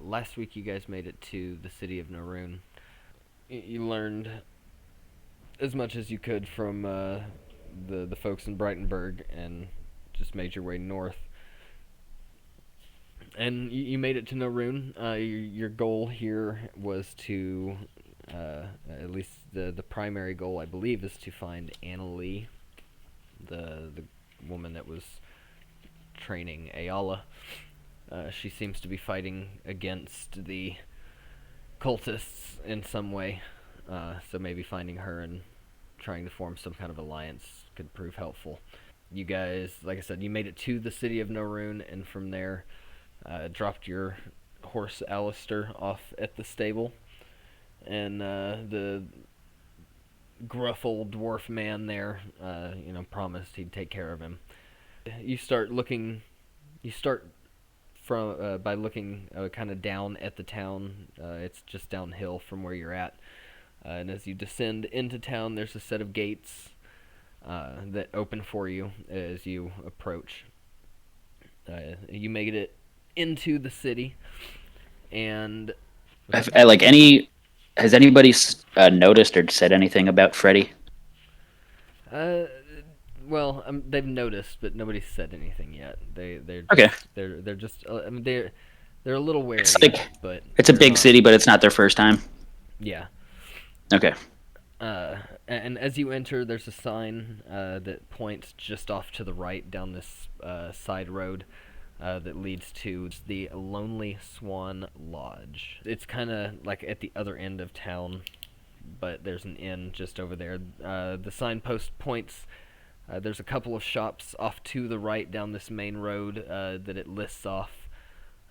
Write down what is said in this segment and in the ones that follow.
last week you guys made it to the city of Naroon. You learned as much as you could from the folks in Brightonburg and just made your way north. And you made it to Naroon. Your goal here was to, at least the primary goal, I believe, is to find Anna Lee, the woman that was training Ayala. She seems to be fighting against the cultists in some way, so maybe finding her and trying to form some kind of alliance could prove helpful. You guys, like I said, you made it to the city of Naroon, and from there, dropped your horse Alistair off at the stable, and the gruff old dwarf man there, promised he'd take care of him. You start looking. You start from by looking kind of down at the town. It's just downhill from where you're at, and as you descend into town, there's a set of gates that open for you as you approach. You made it into the city, and has anybody noticed or said anything about Freddy? uh, well, they've noticed, but nobody's said anything yet. Okay. They're just. I mean, they're a little wary, but it's a they're big not, city, but it's not their first time. Yeah. Okay. And as you enter, there's a sign that points just off to the right down this side road that leads to the Lonely Swan Lodge. It's kind of like at the other end of town, but there's an inn just over there. The signpost points. There's a couple of shops off to the right down this main road that it lists off.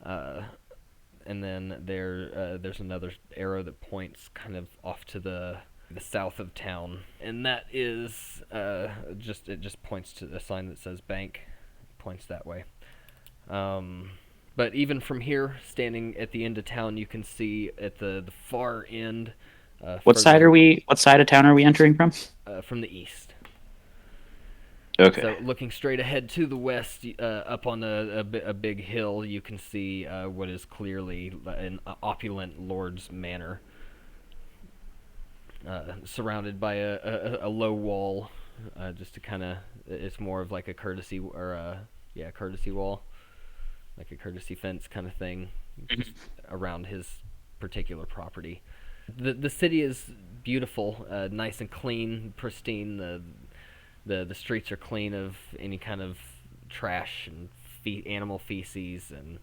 And then there's another arrow that points kind of off to the south of town, and that is it just points to the sign that says bank. Points that way. But even from here, standing at the end of town, you can see at the far end. What side of town are we entering from? From the east. Okay. So looking straight ahead to the west, up on a big hill, you can see what is clearly an opulent lord's manor, surrounded by a low wall, just to kind of. It's more of like a courtesy courtesy wall, like a courtesy fence kind of thing, just around his particular property. The city is beautiful, nice and clean, pristine. The streets are clean of any kind of trash and animal feces, and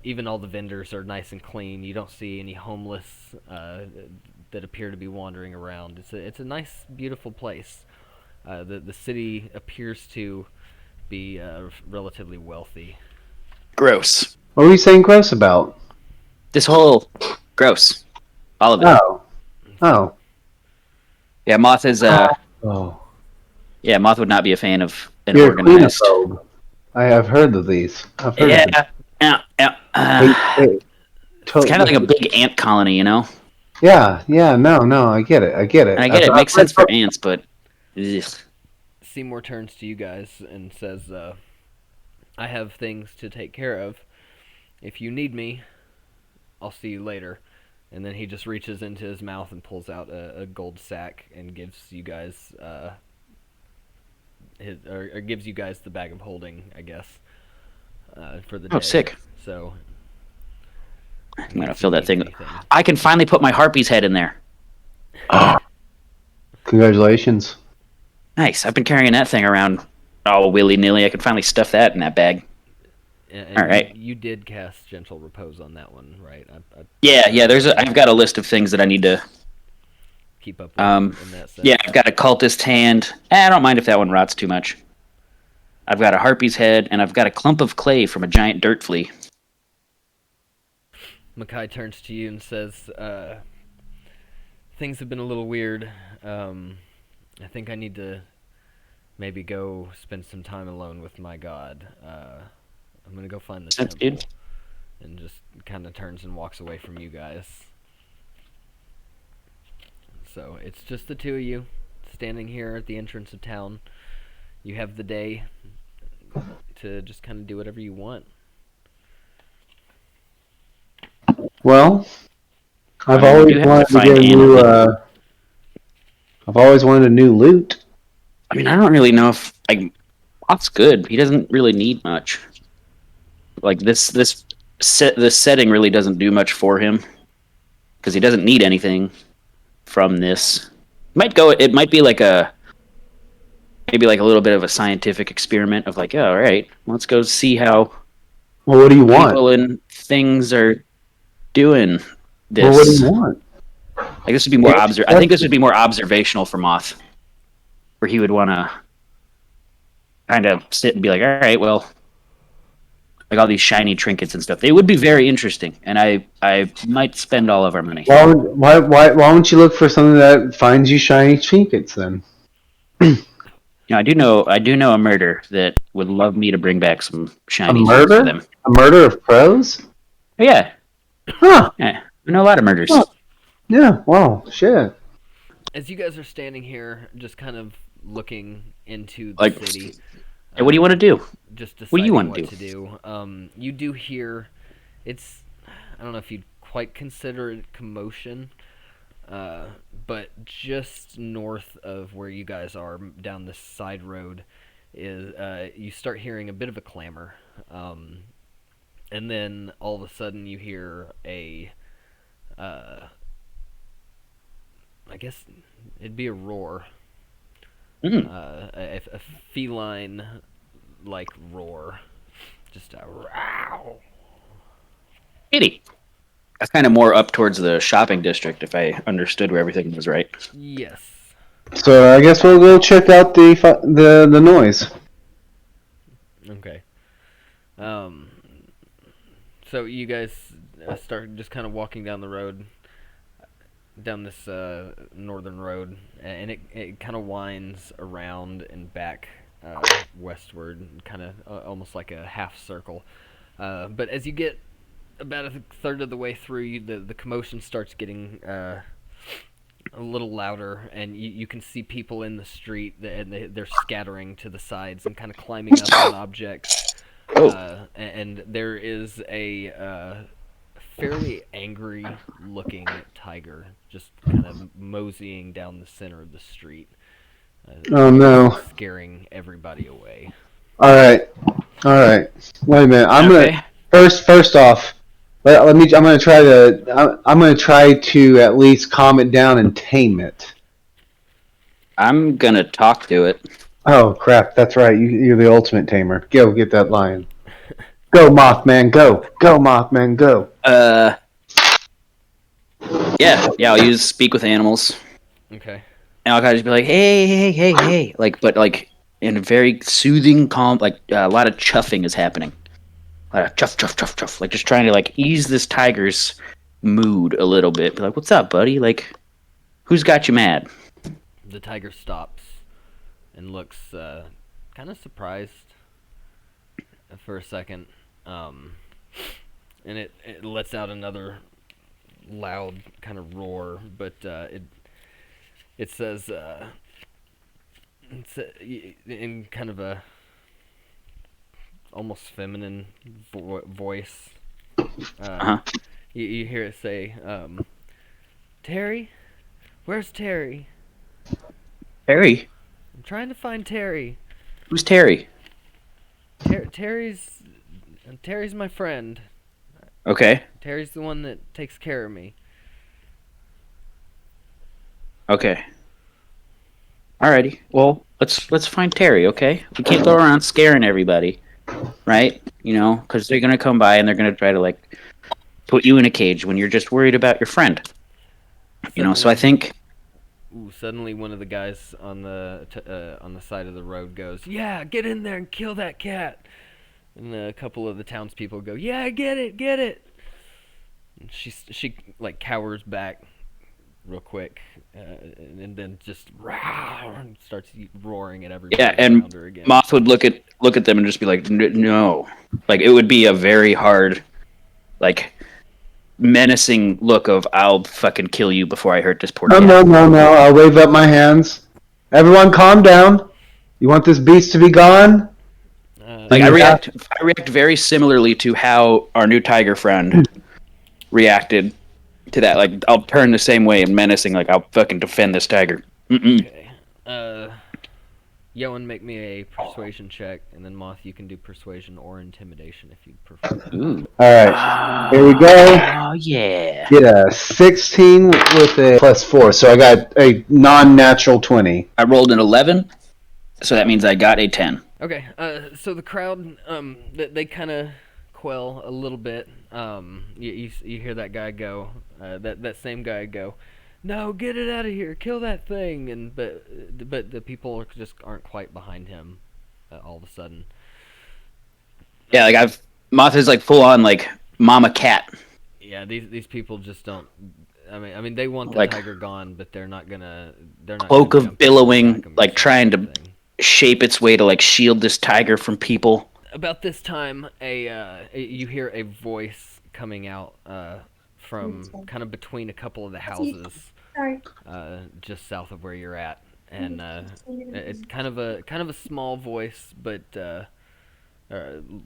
even all the vendors are nice and clean. You don't see any homeless that appear to be wandering around. It's a nice, beautiful place. The city appears to be relatively wealthy. Gross. What were you saying gross about? This whole gross. All of it. Oh. Yeah, Moth is Oh. Yeah, Moth would not be a fan of an You're organized. a xenophobe. I have heard of these. I've heard of them. Yeah. Hey, It's kind of like a big ant colony, you know? Yeah, no, I get it. And I get it. It makes sense for ants, but... Ugh. Seymoure turns to you guys and says, I have things to take care of. If you need me, I'll see you later. And then he just reaches into his mouth and pulls out a gold sack and gives you guys gives you guys the bag of holding, I guess, for the day. Oh, sick. So I'm going to fill that thing. I can finally put my harpy's head in there. Congratulations. Nice. I've been carrying that thing around all willy-nilly. I can finally stuff that in that bag. And all right. You did cast Gentle Repose on that one, right? Yeah. I've got a list of things that I need to keep up with in that sense. Yeah, I've got a cultist hand. I don't mind if that one rots too much. I've got a harpy's head, and I've got a clump of clay from a giant dirt flea. McKai turns to you and says, things have been a little weird. I think I need to maybe go spend some time alone with my god. I'm going to go find the temple. Good. And just kind of turns and walks away from you guys. So it's just the two of you standing here at the entrance of town. You have the day to just kind of do whatever you want. Well, I've I mean, we always do have to wanted to find get a new. Annalie. I've always wanted a new loot. I mean, I don't really know if like Moth's good. He doesn't really need much. Like this setting really doesn't do much for him because he doesn't need anything from this. It might be like maybe like a little bit of a scientific experiment of like, oh, all right, let's go see how Well, what do you want? people and things are doing this. Well, what do you want? Like this would be more I think this would be more observational for Moth, where he would want to kind of sit and be like, all right, well, like all these shiny trinkets and stuff. They would be very interesting, and I might spend all of our money. Why don't you look for something that finds you shiny trinkets then? You know, I do know a murder that would love me to bring back some A shiny things for them. murder? A murder of crows? Yeah, Huh. yeah. I know a lot of murders. Huh. Yeah, wow, shit. As you guys are standing here, just kind of looking into the Like, city, hey, what do you want to do? just deciding What do you want what to do. You do hear, I don't know if you'd quite consider it commotion, but just north of where you guys are, down this side road, is you start hearing a bit of a clamor, and then all of a sudden you hear I guess it'd be a roar, a feline-like roar, just a row. Kitty. That's kind of more up towards the shopping district, if I understood where everything was right. Yes. So I guess we'll go check out the noise. Okay. So you guys start just kind of walking down the road, down this northern road, and it kind of winds around and back westward, kind of almost like a half circle. But as you get about a third of the way through, the commotion starts getting a little louder, and you can see people in the street, and they're scattering to the sides and kind of climbing up on objects. And there is a fairly angry-looking tiger just kind of moseying down the center of the street. Oh no! Scaring everybody away. All right. Wait a minute. I'm Okay. gonna first off. Let me. I'm gonna try to at least calm it down and tame it. I'm gonna talk to it. Oh crap! That's right. You're the ultimate tamer. Go get that lion. Go Mothman. Go. Go Mothman. Go. Yeah. I'll use speak with animals, Okay. and I'll kind of just be like, hey, but in a very soothing, calm, like a lot of chuffing is happening. A lot of chuff, like just trying to like ease this tiger's mood a little bit. Be like, what's up, buddy? Like, who's got you mad? The tiger stops and looks kind of surprised for a second, and it lets out another loud kind of roar, but it says it's in kind of a almost feminine voice. You hear it say, "Terry, where's Terry? Terry? I'm trying to find Terry. Who's Terry? Terry's my friend. Okay. Terry's the one that takes care of me." Okay. Alrighty. Well, let's find Terry, okay? We can't go around scaring everybody, right? You know, because they're gonna come by and they're gonna try to like put you in a cage when you're just worried about your friend. You know, so I think. Ooh, suddenly one of the guys on the side of the road goes, "Yeah, get in there and kill that cat." And a couple of the townspeople go, "Yeah, get it." And she like cowers back real quick, and then just and starts roaring at everybody around her again. Moth would look at them and just be like, "No," like it would be a very hard, like menacing look of "I'll fucking kill you before I hurt this poor cat." No. I'll wave up my hands. Everyone, calm down. You want this beast to be gone? Like I react very similarly to how our new tiger friend reacted to that. Like, I'll turn the same way and menacing, like, I'll fucking defend this tiger. Mm-mm. Okay. Yoin, make me a persuasion check, and then Moth, you can do persuasion or intimidation if you'd prefer. Ooh. All right, here we go. Oh, yeah. Get a 16 with a +4, so I got a non-natural 20. I rolled an 11, so that means I got a 10. Okay. So the crowd, they kind of quell a little bit. You hear that guy go, that same guy go, "No, get it out of here! Kill that thing!" And but the people just aren't quite behind him. All of a sudden. Yeah, like Moth is like full on like mama cat. Yeah, these people just don't. I mean, they want the Like, tiger gone, but they're not gonna. They're not. Cloak gonna of jump billowing, and attack him or like trying to something. shape its way to like shield this tiger from people. About this time, you hear a voice coming out from kind of between a couple of the houses, just south of where you're at, and it's kind of a small voice, but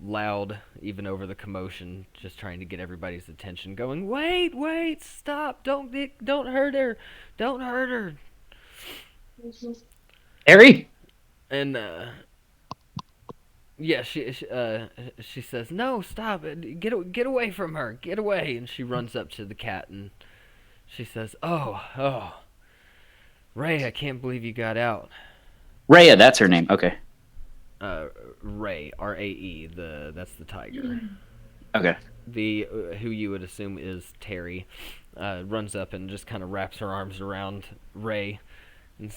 loud even over the commotion, just trying to get everybody's attention. Going, wait, stop! Don't hurt her! Don't hurt her! Harry, And yeah, she says, "No, stop! Get away from her! Get away!" And she runs up to the cat and she says, "Oh, Ray, I can't believe you got out." Rhea, that's her name. Okay, Ray, Rae, that's the tiger. okay. The who you would assume is Terry, runs up and just kind of wraps her arms around Ray. And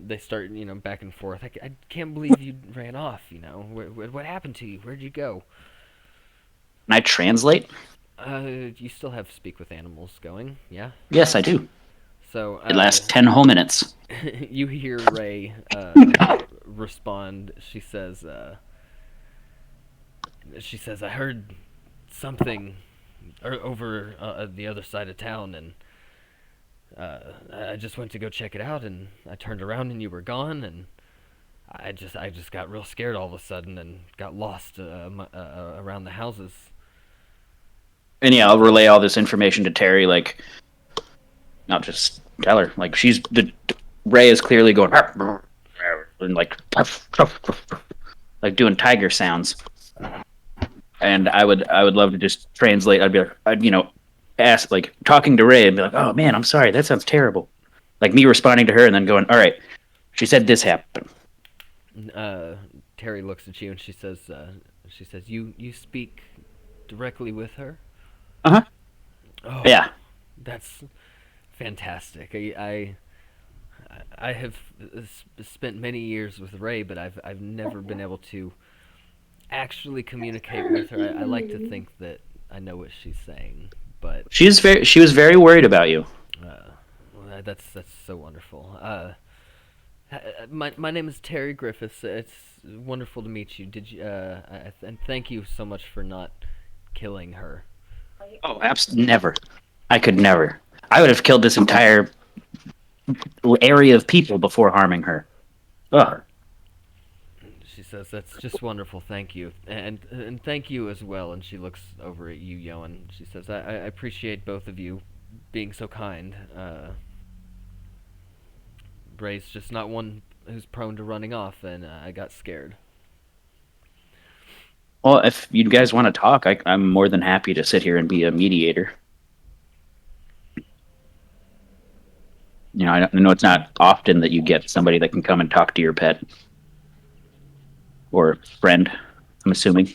they start, back and forth. I can't believe you ran off. What happened to you? Where'd you go? Can I translate? You still have speak with animals going, yeah? Yes, I do. So It lasts 10 whole minutes. you hear Ray respond. She says, "I heard something over the other side of town, and I just went to go check it out, and I turned around and you were gone, and I just got real scared all of a sudden and got lost around the houses." And yeah, I'll relay all this information to Terry, like, not just tell her. Like, Ray is clearly going, and like doing tiger sounds. And I would love to just translate. I'd be like, ask, like, talking to Ray and be like, "Oh man, I'm sorry, that sounds terrible." Like me responding to her and then going, "All right, she said this happened." Terry looks at you and she says, "You speak directly with her?" Uh-huh. Oh, Yeah. that's fantastic. I have spent many years with Ray, but I've never been able to actually communicate with her. I like to think that I know what she's saying, but She was very worried about you. well, that's so wonderful. My name is Terry Griffiths. It's wonderful to meet you. Did you? And thank you so much for not killing her. Oh, never. I could never. I would have killed this entire area of people before harming her. Ugh. She says, "That's just wonderful. Thank you, and thank you as well." And she looks over at you, Yoin. She says, "I appreciate both of you being so kind. Ray's just not one who's prone to running off, and I got scared." Well, if you guys want to talk, I'm more than happy to sit here and be a mediator. I know it's not often that you get somebody that can come and talk to your pet or friend, I'm assuming.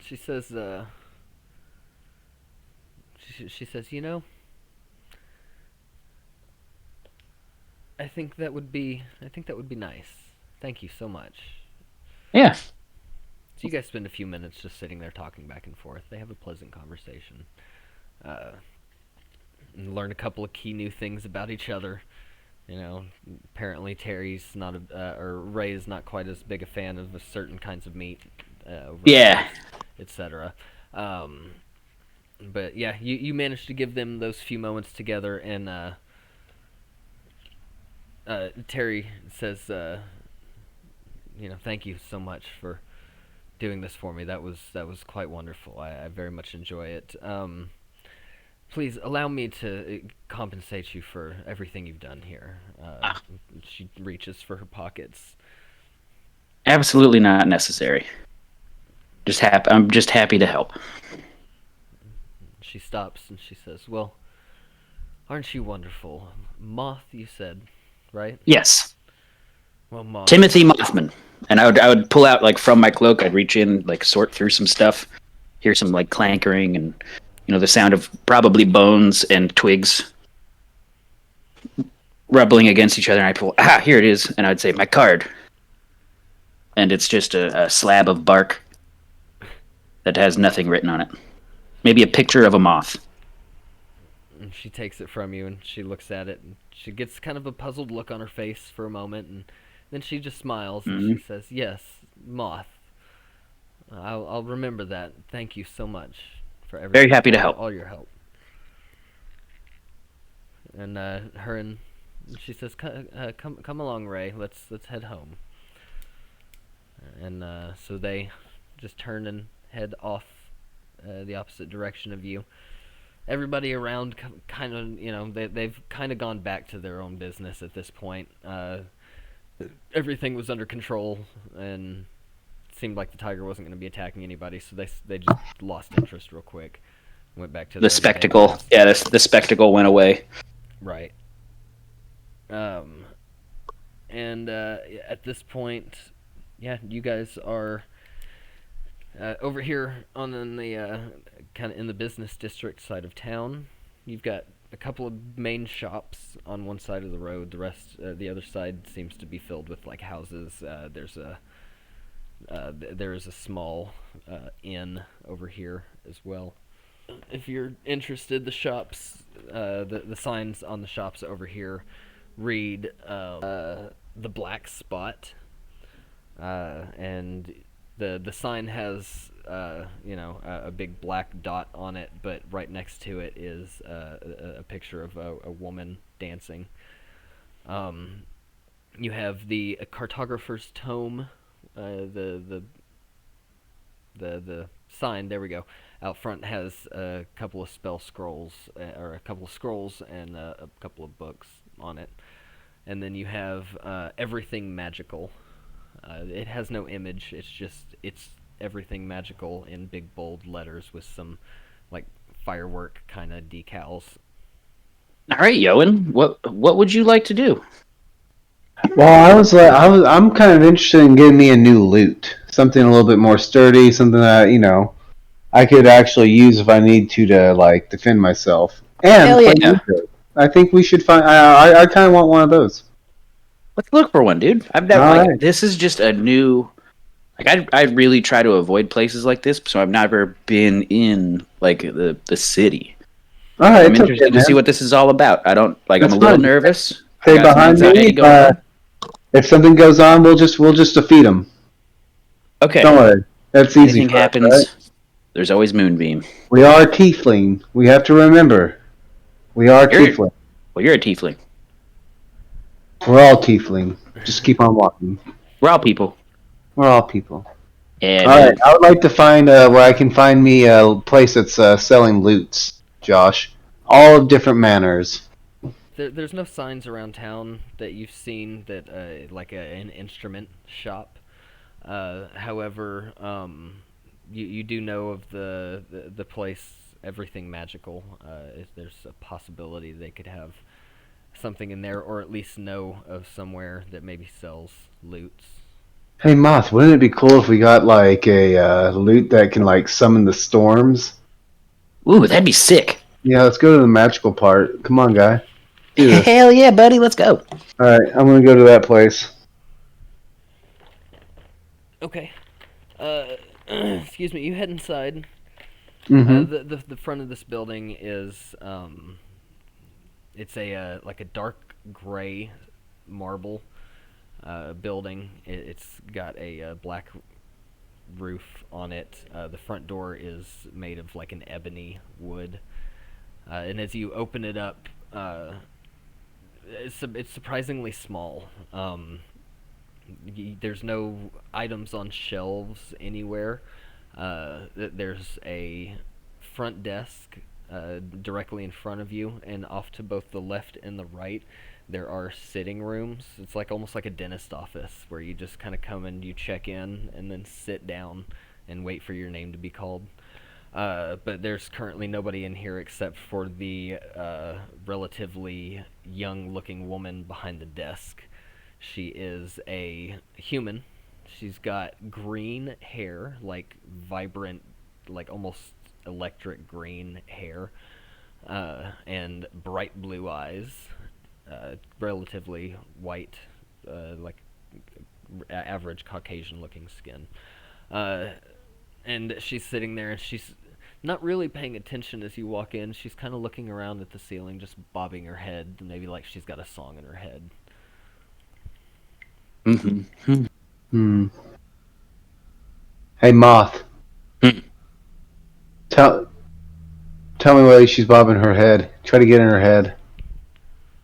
She says, she says, I think that would be nice. Thank you so much. Yeah. So you guys spend a few minutes just sitting there talking back and forth. They have a pleasant conversation. And learn a couple of key new things about each other. Apparently Terry's not or Ray is not quite as big a fan of certain kinds of meat. Yeah. Etc. But yeah, you managed to give them those few moments together, and Terry says, "Thank you so much for doing this for me. That was quite wonderful. I very much enjoy it." Please allow me to compensate you for everything you've done here. Ah, She reaches for her pockets. absolutely not necessary. I'm just happy to help. She stops and she says, "Well, aren't you wonderful? Moth, you said, right? Yes, Well, Moth, Timothy Mothman. And I would pull out like from my cloak. I'd reach in, like sort through some stuff, hear some like clankering, and the sound of probably bones and twigs rubbling against each other. And I pull, here it is, and I'd say my card, and it's just a slab of bark that has nothing written on it. Maybe a picture of a moth. And she takes it from you and she looks at it and she gets kind of a puzzled look on her face for a moment and then she just smiles and she says, "Yes, Moth. I'll remember that. Thank you so much for everything. Very happy to help." All your help." And she says, "Come along, Ray. Let's head home." And so they just turn and head off the opposite direction of you. Everybody around kind of, they've kind of gone back to their own business at this point. Everything was under control, and it seemed like the tiger wasn't going to be attacking anybody, so they just lost interest real quick. Went back to The their spectacle. business. Yeah, the spectacle went away. Right. And at this point, yeah, you guys are over here on the kind of in the business district side of town. You've got a couple of main shops on one side of the road. The other side seems to be filled with like houses. There is a small inn over here as well. If you're interested, the shops, the signs on the shops over here read the Black Spot, and the sign has a big black dot on it, but right next to it is a picture of a woman dancing. You have the cartographer's tome, the sign. There we go. Out front has a couple of spell scrolls, or a couple of scrolls and a couple of books on it. And then you have everything magical. It has no image. It's everything magical in big bold letters with some like firework kind of decals. All right, Yoin, what would you like to do? Well, I'm kind of interested in getting me a new loot, something a little bit more sturdy, something that I could actually use if I need to like defend myself. And Hell play yeah. Ludo. I think we should find. I kind of want one of those. Let's look for one, dude. I've never All like right. this is just a new. Like I really try to avoid places like this, so I've never been in like the city. All right, I'm it's interested okay, to see man. what this is all about. I don't like. That's I'm a little fine. nervous. I Stay got some behind me. anxiety going on. If something goes on, we'll just defeat them. Okay. Don't worry. That's easy. Anything For us, happens, right? there's always Moonbeam. We are Tiefling. We have to remember. We are Tiefling. Well, you're a tiefling. We're all Tiefling. Just keep on walking. We're all people. We're all people. Yeah, All man. right. I would like to find where I can find me a place that's selling loots, Josh. All of different manners. There's no signs around town that you've seen that like an instrument shop. However, you do know of the place, Everything Magical. If there's a possibility they could have something in there, or at least know of somewhere that maybe sells loots. Hey, Moth, wouldn't it be cool if we got like a loot that can like summon the storms? Ooh, that'd be sick. Yeah, let's go to the magical part. Come on, guy. Do this. Hell yeah, buddy. Let's go. All right, I'm gonna go to that place. Okay. Excuse me. You head inside. Mm-hmm. The front of this building is it's a like a dark gray marble building. It's got a black roof on it. The front door is made of like an ebony wood, and as you open it up, it's surprisingly small. There's no items on shelves anywhere. There's a front desk directly in front of you, and off to both the left and the right, there are sitting rooms. It's like almost like a dentist office where you just kind of come and you check in and then sit down and wait for your name to be called. But there's currently nobody in here except for the relatively young-looking woman behind the desk. She is a human. She's got green hair, like vibrant, like almost electric green hair, and bright blue eyes, relatively white, like average Caucasian-looking skin. And she's sitting there, and she's not really paying attention as you walk in. She's kind of looking around at the ceiling, just bobbing her head, maybe like she's got a song in her head. Mm-hmm. Hmm. Hey, Moth. Hmm. Tell me why she's bobbing her head. Try to get in her head.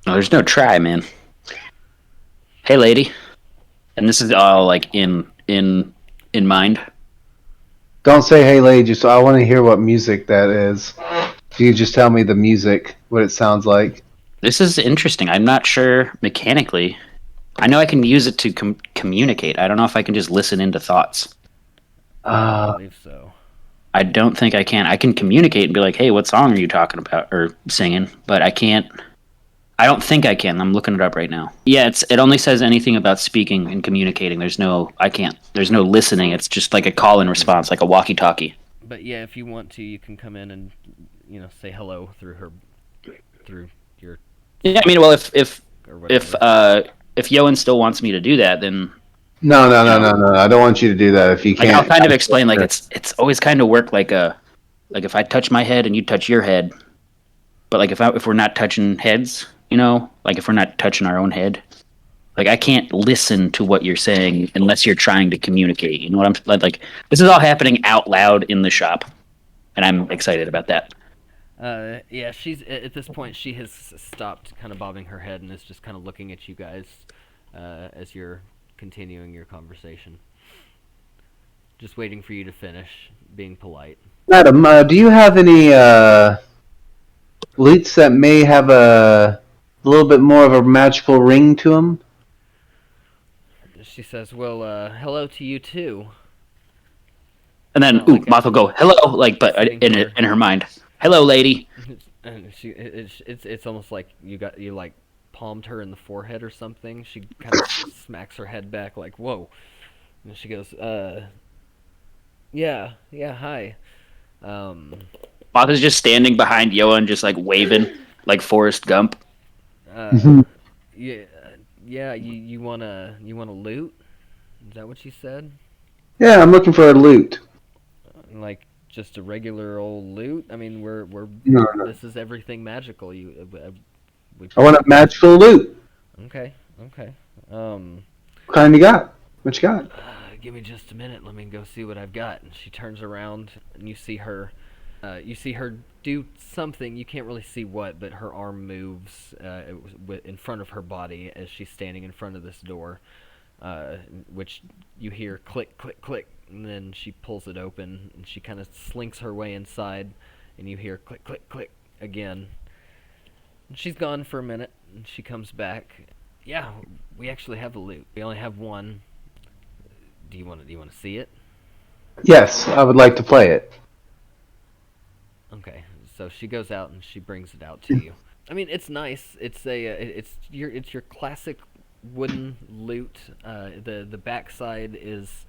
No, there's no try, man. Hey, lady. And this is all like in mind. Don't say hey, lady. Just I want to hear what music that is. If you just tell me the music, what it sounds like. This is interesting. I'm not sure mechanically. I know I can use it to communicate. I don't know if I can just listen into thoughts. I believe so. I don't think I can. I can communicate and be like, "Hey, what song are you talking about or singing?" But I can't. I don't think I can. I'm looking it up right now. Yeah, it only says anything about speaking and communicating. I can't. There's no listening. It's just like a call and response, like a walkie-talkie. But yeah, if you want to, you can come in and say hello through your. Yeah, I mean, well, if or whatever. if Yoin still wants me to do that, then No. I don't want you to do that if you like can't. I'll kind of explain. Like it's always kind of work like if I touch my head and you touch your head, but like if we're not touching heads, like if we're not touching our own head, like I can't listen to what you're saying unless you're trying to communicate. You know what I'm like? This is all happening out loud in the shop, and I'm excited about that. Yeah, she's at this point. She has stopped kind of bobbing her head and is just kind of looking at you guys as you're continuing your conversation. Just waiting for you to finish, being polite. Madam, do you have any lutes that may have a little bit more of a magical ring to them? She says, "Well, hello to you too." And then, Moth will go, "Hello," like, but in her mind, "Hello, lady." And it's almost like you like palmed her in the forehead or something. She kind of smacks her head back, like, "Whoa!" And she goes, yeah, hi." Moth is just standing behind Yoin, just like waving, like Forrest Gump. Yeah. You wanna loot? Is that what she said? Yeah, I'm looking for a lute. Like just a regular old loot? I mean, we're No. This is everything magical. I want a magical loot. Okay. What kind you got? What you got? Give me just a minute. Let me go see what I've got. And she turns around, and you see her. You see her do something. You can't really see what, but her arm moves in front of her body as she's standing in front of this door, which you hear click, click, click, and then she pulls it open, and she kind of slinks her way inside, and you hear click, click, click again. And she's gone for a minute, and she comes back. Yeah, we actually have a loot. We only have one. Do you want to see it? Yes, I would like to play it. Okay, so she goes out and she brings it out to you. I mean, it's nice. It's your classic wooden loot. The backside is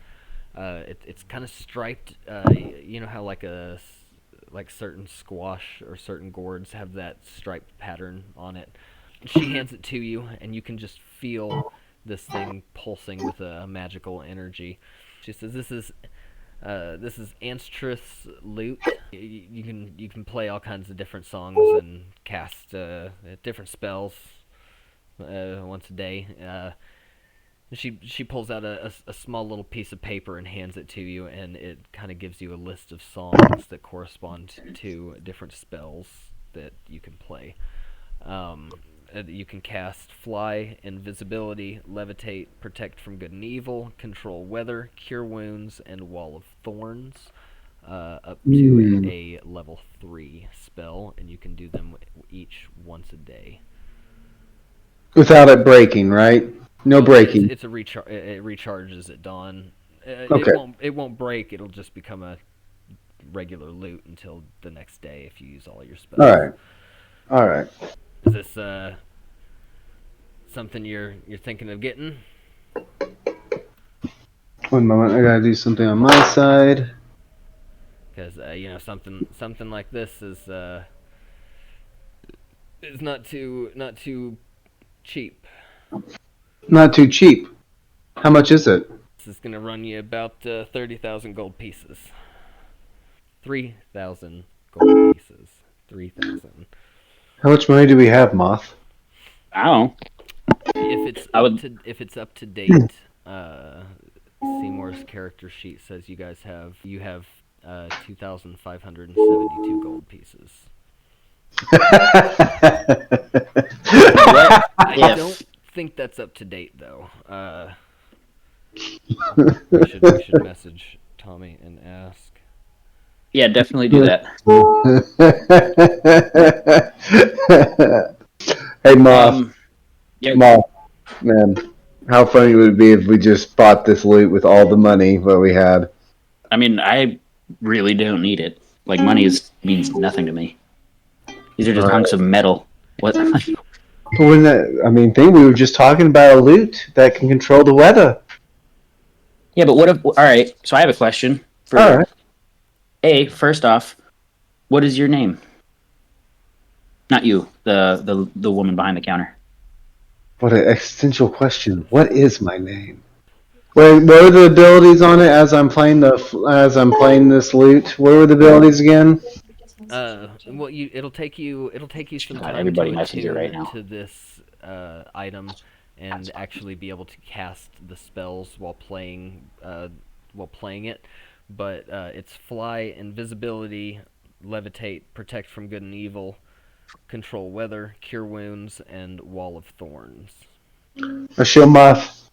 it's kind of striped. You know how like certain squash or certain gourds have that striped pattern on it. She hands it to you, and you can just feel this thing pulsing with a magical energy. She says, "This is Anstrith's lute. You can play all kinds of different songs and cast different spells once a day." She pulls out a small little piece of paper and hands it to you, and it kind of gives you a list of songs that correspond to different spells that you can play. You can cast Fly, Invisibility, Levitate, Protect from Good and Evil, Control Weather, Cure Wounds, and Wall of Thorns. up to a level 3 spell, and you can do them each once a day. Without it breaking, right? No breaking. It's a it recharges at dawn. Okay. It won't break. It'll just become a regular loot until the next day if you use all your spells. All right. Is this something you're thinking of getting? One moment, I gotta do something on my side. Because something like this is not too cheap. Not too cheap. How much is it? This is gonna run you about 30,000 gold pieces. 3,000 gold pieces. 3,000. How much money do we have, Moth? I don't know. If it's up to date, Seymour's character sheet says you have 2,572 gold pieces. I don't think that's up to date though. We should message Tommy and ask. Yeah, definitely do that. Hey, Moth. Yeah. Moth, man, how funny would it be if we just bought this loot with all the money that we had? I mean, I really don't need it. Like, money means nothing to me. These are just hunks of metal. What? Wouldn't that? I mean, we were just talking about a loot that can control the weather. Yeah, but what if? All right. So I have a question. All right. First off, what is your name? Not you, the woman behind the counter. What an existential question. What is my name? Wait, what are the abilities on it as I'm playing this loot? What were the abilities again? Well, it'll take you some time everybody to messages it right now. attune to this item and actually be able to cast the spells while playing it. But it's fly, invisibility, levitate, protect from good and evil, control weather, cure wounds, and wall of thorns. I show Moth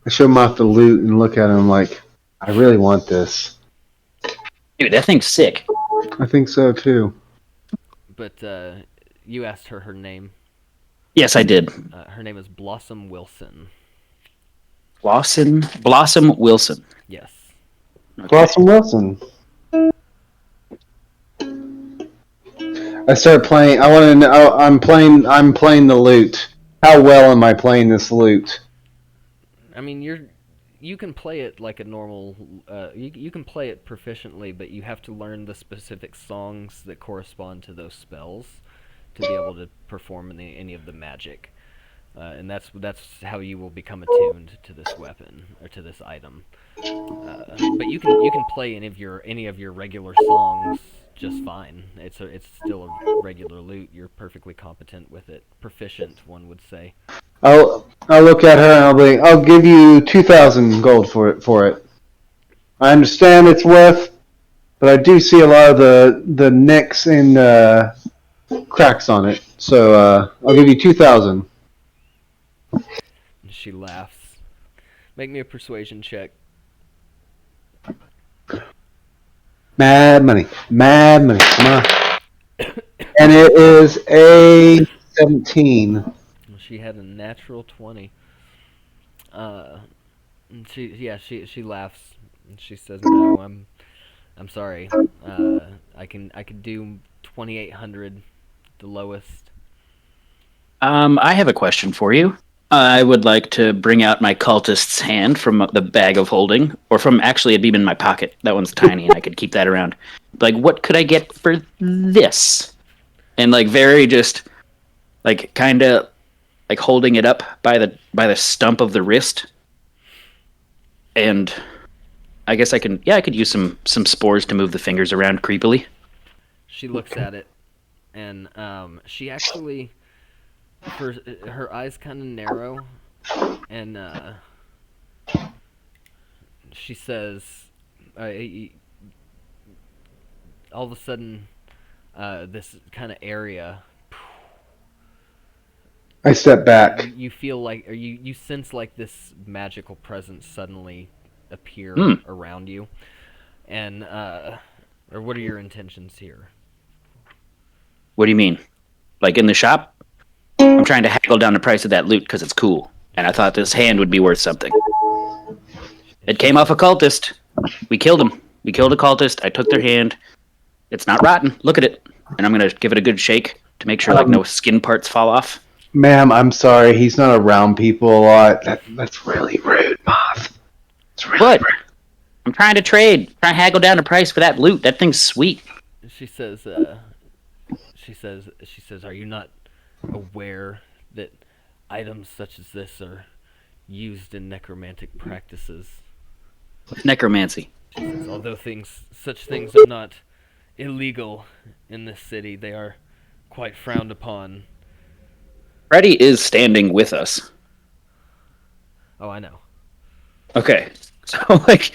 the loot and look at him like, I really want this. Dude, that thing's sick. I think so too. But you asked her name. Yes, I did. Her name is Blossom Wilson. Blossom Wilson. Yes. Okay. Blossom Wilson. I start playing. I want to know. I'm playing the loot. How well am I playing this loot? I mean, you can play it like a normal. You can play it proficiently, but you have to learn the specific songs that correspond to those spells to be able to perform any of the magic. And that's how you will become attuned to this weapon or to this item. But you can play any of your regular songs just fine. It's still a regular loot. You're perfectly competent with it. Proficient, one would say. I'll look at her and I'll give you 2,000 gold for it. I understand it's worth, but I do see a lot of the nicks and cracks on it. So I'll give you 2,000. She laughs. Make me a persuasion check. Mad money. Come on. And it is a 17. She had a natural 20. And she laughs and she says, "No, I'm sorry. I could do 2,800, the lowest." I have a question for you. I would like to bring out my cultist's hand from the bag of holding, or from actually it'd be in my pocket. That one's tiny, and I could keep that around. Like, what could I get for this? And like, very just like kind of like holding it up by the stump of the wrist. And I guess I could use some spores to move the fingers around creepily. She looks at it, and she actually. Her eyes kind of narrow, and she says, all of a sudden, this kind of area. I step back. You feel like, or you sense like this magical presence suddenly appear around you, And or what are your intentions here? What do you mean? Like in the shop? I'm trying to haggle down the price of that loot because it's cool, and I thought this hand would be worth something. It came off a cultist. We killed him. We killed a cultist. I took their hand. It's not rotten. Look at it. And I'm gonna give it a good shake to make sure like no skin parts fall off. Ma'am, I'm sorry. He's not around people a lot. That's really rude, Moth. It's really What? rude. I'm trying to trade. Trying to haggle down the price for that loot. That thing's sweet. She says, are you not aware that items such as this are used in necromantic practices? Necromancy. She says, although such things are not illegal in this city, they are quite frowned upon. Freddy is standing with us. Oh, I know. Okay. So like,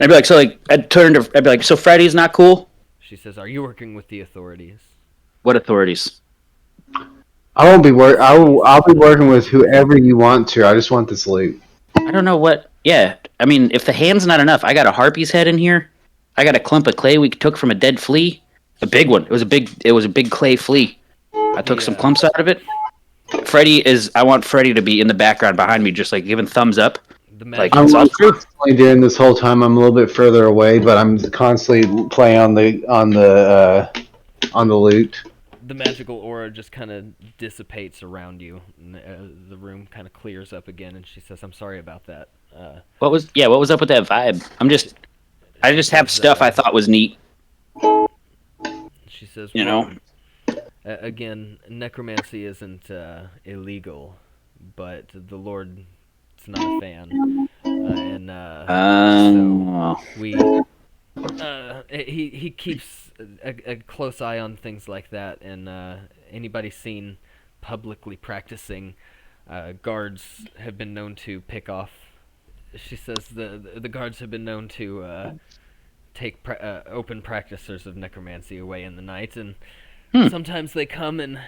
I'd be like, I'd be like, so Freddy's not cool? She says, are you working with the authorities? What authorities? I won't be I'll be working with whoever you want to. I just want this loot. I don't know what. Yeah, I mean, if the hand's not enough, I got a harpy's head in here. I got a clump of clay we took from a dead flea. A big one. It was a big clay flea. I took some clumps out of it. I want Freddy to be in the background behind me, just like giving thumbs up. Like, I'm constantly doing this whole time. I'm a little bit further away, but I'm constantly playing on the loot. The magical aura just kind of dissipates around you, and the room kind of clears up again. And she says, "I'm sorry about that." What was up with that vibe? I just have stuff I thought was neat. She says, you know. Again, necromancy isn't illegal, but the Lord's not a fan, so he keeps a close eye on things like that, and anybody seen publicly practicing, guards have been known to pick off. She says the guards have been known to take open practicers of necromancy away in the night, and sometimes they come and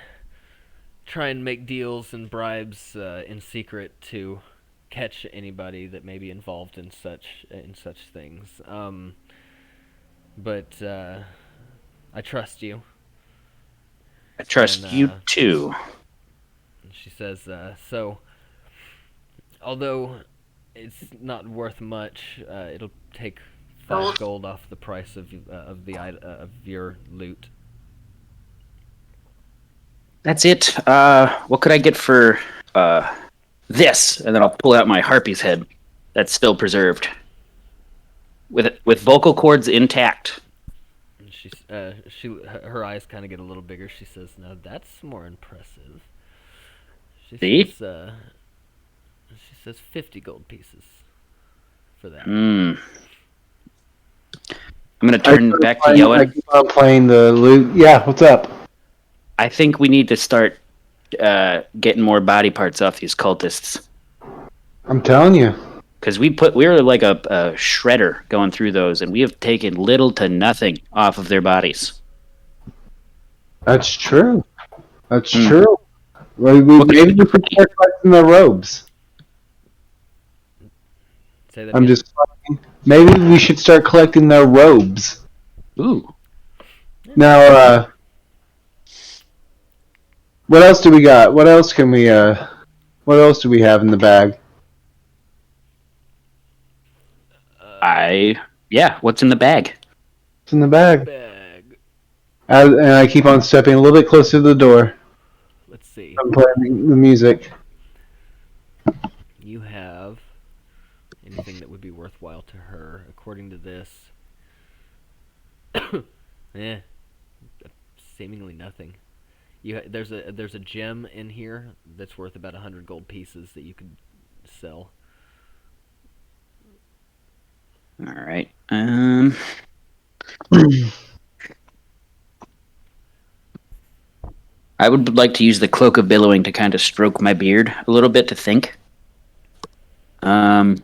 try and make deals and bribes in secret to catch anybody that may be involved in such things. But I trust you. I trust you too. She says, so although it's not worth much, it'll take 5 gold off the price of your loot. That's it. What could I get for this? And then I'll pull out my harpy's head that's still preserved, with vocal cords intact. And her eyes kind of get a little bigger. She says, "Now that's more impressive." She says 50 gold pieces for that. I'm gonna turn back to Yoin. I keep on playing the loot. Yeah, what's up? I think we need to start getting more body parts off these cultists. I'm telling you. Because we were like a shredder going through those, and we have taken little to nothing off of their bodies. That's true. That's true. Maybe we should start collecting their robes. Say that I'm again. just playing. Maybe we should start collecting their robes. Ooh. Now, what else do we got? What else do we have in the bag? What's in the bag? It's in the bag. And I keep on stepping a little bit closer to the door. Let's see. I'm playing the music. You have anything that would be worthwhile to her, according to this? Seemingly nothing. There's a gem in here that's worth about 100 gold pieces that you could sell. All right. I would like to use the Cloak of Billowing to kind of stroke my beard a little bit to think. How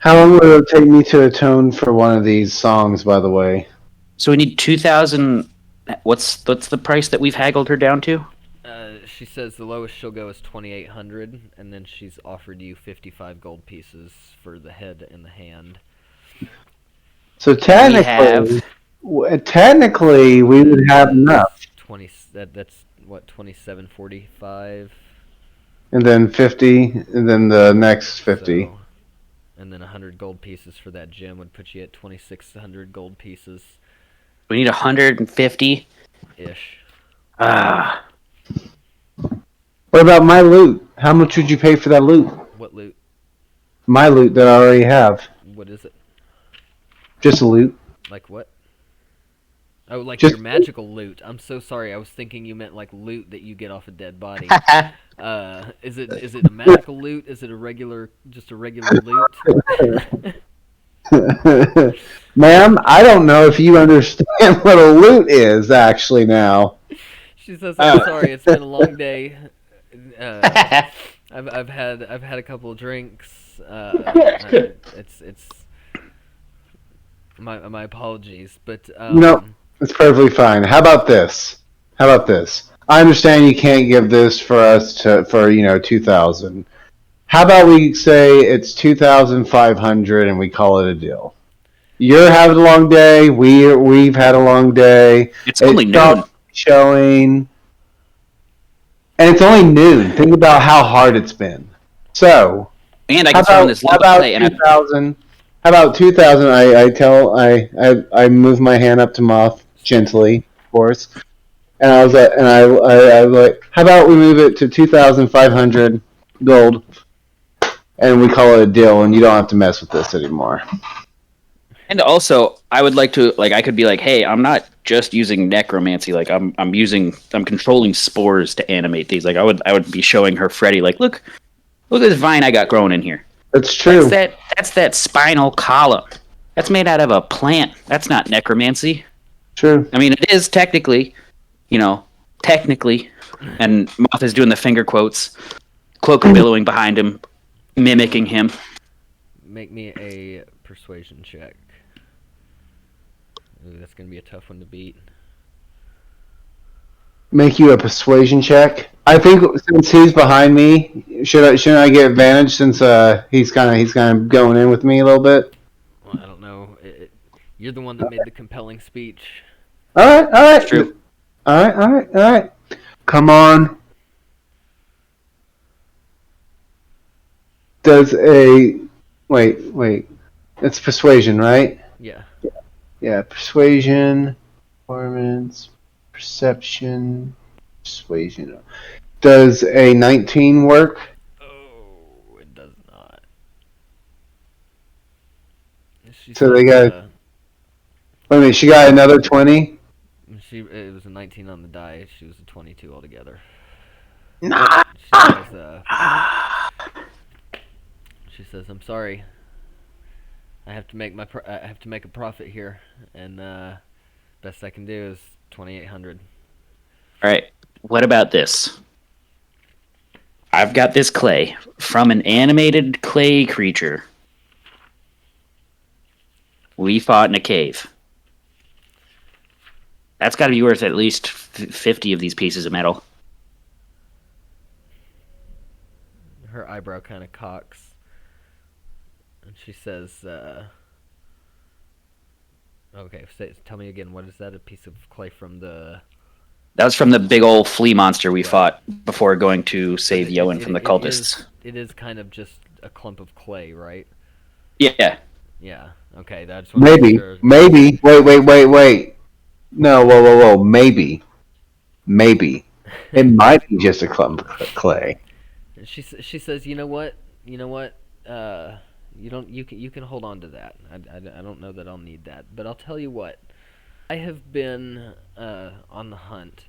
long will it take me to atone for one of these songs, by the way? So we need 2,000. What's the price that we've haggled her down to? She says the lowest she'll go is 2,800, and then she's offered you 55 gold pieces for the head and the hand. So technically, we would have enough. 20. That's what 27.45. And then 50, and then the next 50. So, and then 100 gold pieces for that gem would put you at 2,600 gold pieces We need 150. ish. Ah, What about my loot? How much would you pay for that loot? What loot? My loot that I already have. What is it? Just a loot. Like what? Oh, like Just- your magical loot. I'm so sorry. I was thinking you meant like loot that you get off a dead body. Is it a magical loot? Is it just a regular loot? Ma'am, I don't know if you understand what a loot is, actually, now. She says, "I'm sorry. It's been a long day. I've had a couple of drinks. It's my apologies, but It's perfectly fine. How about this? I understand you can't give this for 2,000. How about we say it's 2,500 and we call it a deal? You're having a long day. We've had a long day. it's only noon. Showing, and it's only noon. Think about how hard it's been. So, And I how can throw in about, this how little about play. And 2,000? How about 2,000? I move my hand up to Moth gently, of course, and I was like, how about we move it to 2,500 gold, and we call it a deal, and you don't have to mess with this anymore. And also, I would like to, I could be like, hey, I'm not just using necromancy. Like, I'm controlling spores to animate these. Like, I would be showing her Freddy, like, look at this vine I got growing in here. That's true. That's that spinal column. That's made out of a plant. That's not necromancy. True. I mean, it is technically, and Moth is doing the finger quotes, cloak and billowing behind him, mimicking him. make me a persuasion check. Ooh, that's gonna be a tough one to beat. Make you a persuasion check. I think since he's behind me, shouldn't I get advantage since he's kind of going in with me a little bit. Well, I don't know. You're the one that made the compelling speech. All right. True. All right. Come on. Wait. It's persuasion, right? Yeah. Yeah, persuasion, performance, perception, persuasion. Does a 19 work? Oh, it does not. So they got. Wait a minute, she got another 20? It was a 19 on the die. She was a 22 altogether. Nah. She says, "I'm sorry. I have to make a profit here, and best I can do is 2,800." All right. What about this? I've got this clay from an animated clay creature. We fought in a cave. That's got to be worth at least 50 of these pieces of metal. Her eyebrow kind of cocks, and she says, "Okay, tell me again. What is that? A piece of clay from the?" That was from the big old flea monster we fought before going to save Yoin from the cultists. It is kind of just a clump of clay, right? Yeah. Yeah. Okay. That's what Maybe. Wait. No. Whoa. Maybe. It might be just a clump of clay. She says, "You know what? You can hold on to that. I don't know that I'll need that, but I'll tell you what. I have been on the hunt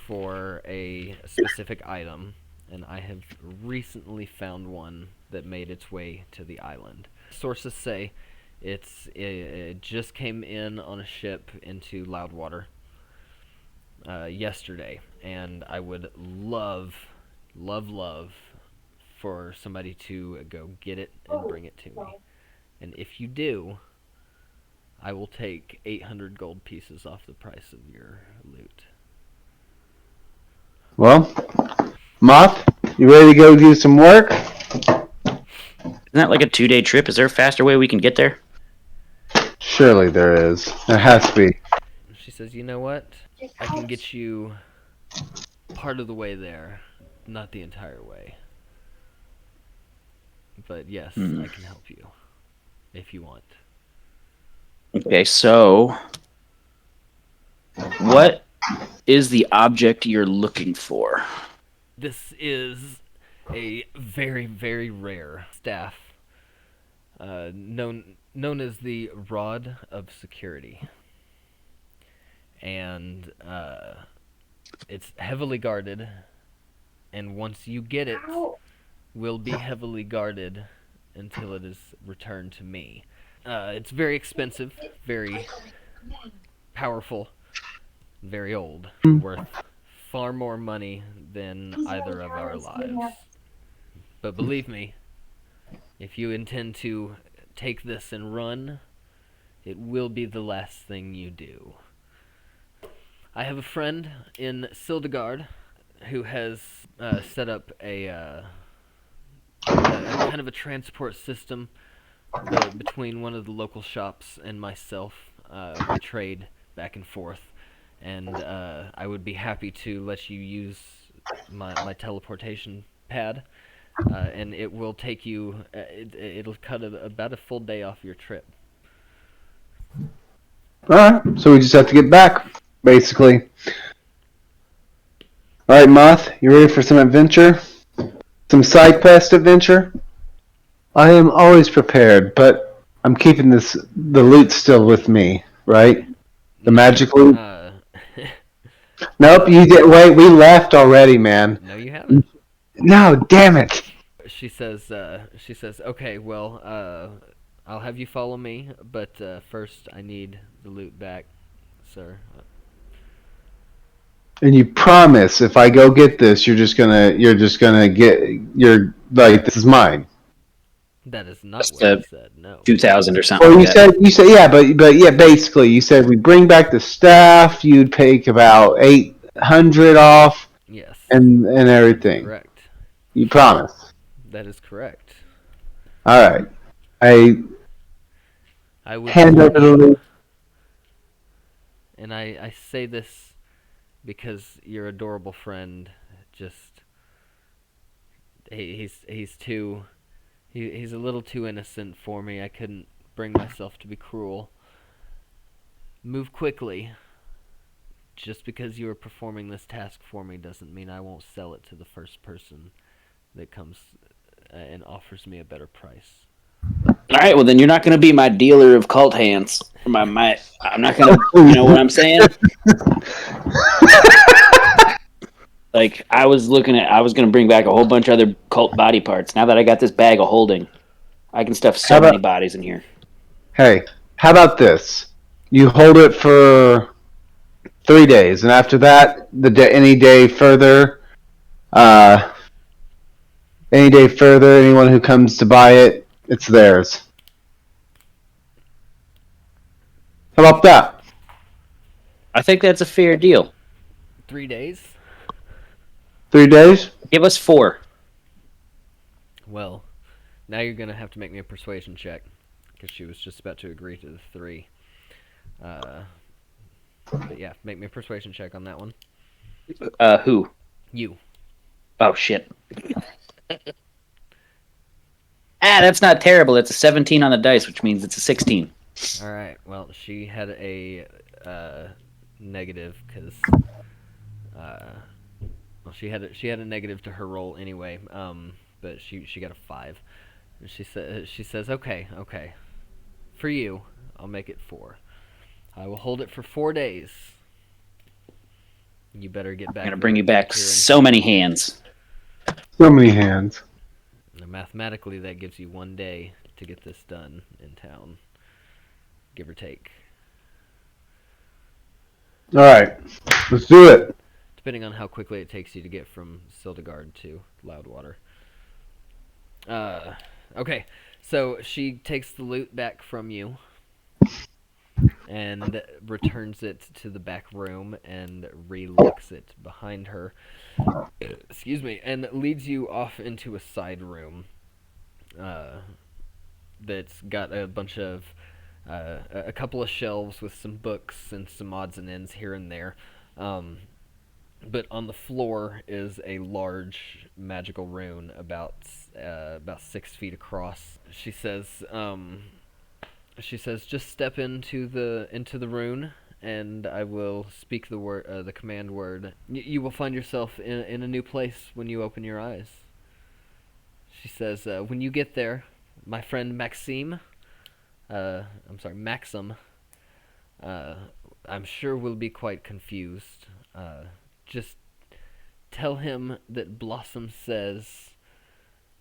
for a specific item, and I have recently found one that made its way to the island. Sources say it just came in on a ship into Loudwater yesterday, and I would love for somebody to go get it and bring it to me. And if you do, I will take 800 gold pieces off the price of your loot." Well, Moth, you ready to go do some work? Isn't that like a 2-day trip? Is there a faster way we can get there? Surely there is. There has to be. She says, you know what? I can get you part of the way there, not the entire way. But yes, I can help you if you want. Okay, so what is the object you're looking for? This is a very, very rare staff, known as the Rod of Security, and it's heavily guarded. And once you get it, will be heavily guarded until it is returned to me. It's very expensive, very powerful, very old, worth far more money than either of our lives. But believe me, if you intend to take this and run, it will be the last thing you do. I have a friend in Sildegard who has set up a kind of a transport system between one of the local shops and myself. We trade back and forth, and I would be happy to let you use my teleportation pad, and it will take you. It'll cut about a full day off your trip. Alright, so we just have to get back, basically. Alright, Moth, you ready for some adventure? Some side quest adventure? I am always prepared, but I'm keeping the loot still with me, right? The magic loot? Nope, you did. Wait, we left already, man. No, you haven't. No, damn it. She says, okay, well, I'll have you follow me, but first I need the loot back, sir. And you promise if I go get this, you're just gonna this is mine. That is not That's what I the said, no. 2,000 or something. Well, like that. you said, yeah, but yeah, basically, you said we bring back the staff, you'd take about 800 off, Yes. and everything. Correct. You promise. That is correct. All right. I would hand warn over the you, loot. and I say this because your adorable friend just he's a little too innocent for me. I couldn't bring myself to be cruel. Move quickly. Just because you are performing this task for me doesn't mean I won't sell it to the first person that comes and offers me a better price. All right, well then you're not going to be my dealer of cult hands. I'm not going to. You know what I'm saying? Like I was going to bring back a whole bunch of other cult body parts. Now that I got this bag of holding, I can stuff so many bodies in here. Hey, how about this? You hold it for 3 days, and after that, any day further, anyone who comes to buy it, it's theirs. How about that? I think that's a fair deal. 3 days? 3 days? Give us 4. Well, now you're going to have to make me a persuasion check, because she was just about to agree to the 3. But yeah, make me a persuasion check on that one. Who? You. Oh, shit. That's not terrible. It's a 17 on the dice, which means it's a 16. Alright, well, she had a negative, because... well, she had a negative to her roll anyway, but she got a 5. And she says, okay, for you, I'll make it 4. I will hold it for 4 days. You better get back. I'm gonna bring you back so many hands. So many hands. Now, mathematically, that gives you 1 day to get this done in town, give or take. All right, let's do it. Depending on how quickly it takes you to get from Sildegard to Loudwater. Okay, so she takes the loot back from you and returns it to the back room and relocks it behind her. Excuse me, and leads you off into a side room that's got a bunch of a couple of shelves with some books and some odds and ends here and there. But on the floor is a large magical rune about 6 feet across. She says, "Just step into the rune, and I will speak the command word. You will find yourself in a new place when you open your eyes." She says, "When you get there, my friend Maxime, Maxim, I'm sure will be quite confused. Just tell him that Blossom says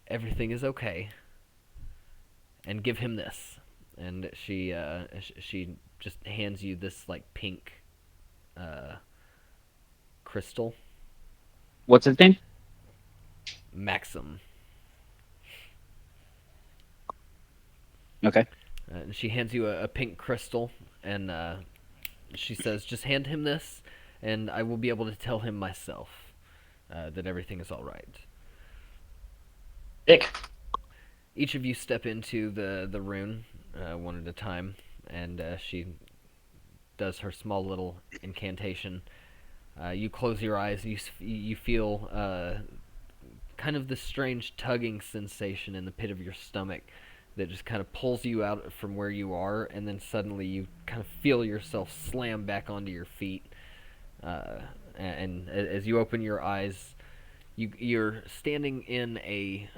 everything is okay, and give him this." And she just hands you this like pink crystal. What's his name? Maxim. Okay. And she hands you a pink crystal, and she says, "Just hand him this, and I will be able to tell him myself that everything is all right." Dick. Each of you step into the rune one at a time, and she does her small little incantation. You close your eyes, and you feel kind of this strange tugging sensation in the pit of your stomach that just kind of pulls you out from where you are, and then suddenly you kind of feel yourself slam back onto your feet. And as you open your eyes, you're standing in a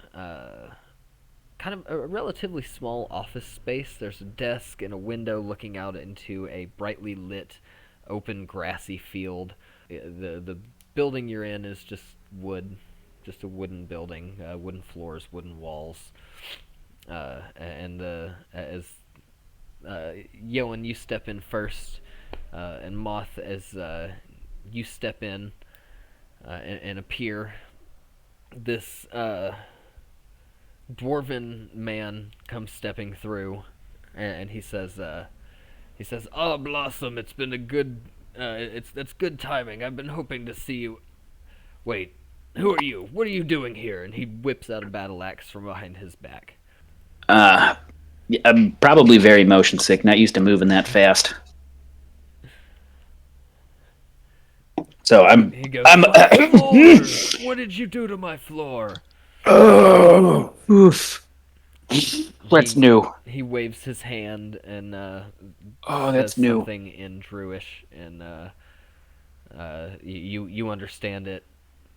kind of a relatively small office space. There's a desk and a window looking out into a brightly lit, open, grassy field. The building you're in is just wood, just a wooden building, wooden floors, wooden walls. As Yoin, you step in first, and Moth, as you step in and appear, this dwarven man comes stepping through, and he says, "Ah, Blossom, it's been a good, that's good timing. I've been hoping to see you. Wait, who are you? What are you doing here?" And he whips out a battle axe from behind his back. Yeah, I'm probably very motion sick, not used to moving that fast. So He goes, "My floor! What did you do to my floor?" Oh, oof. What's new? He waves his hand and Oh, says that's new. something in Druish, and you understand it.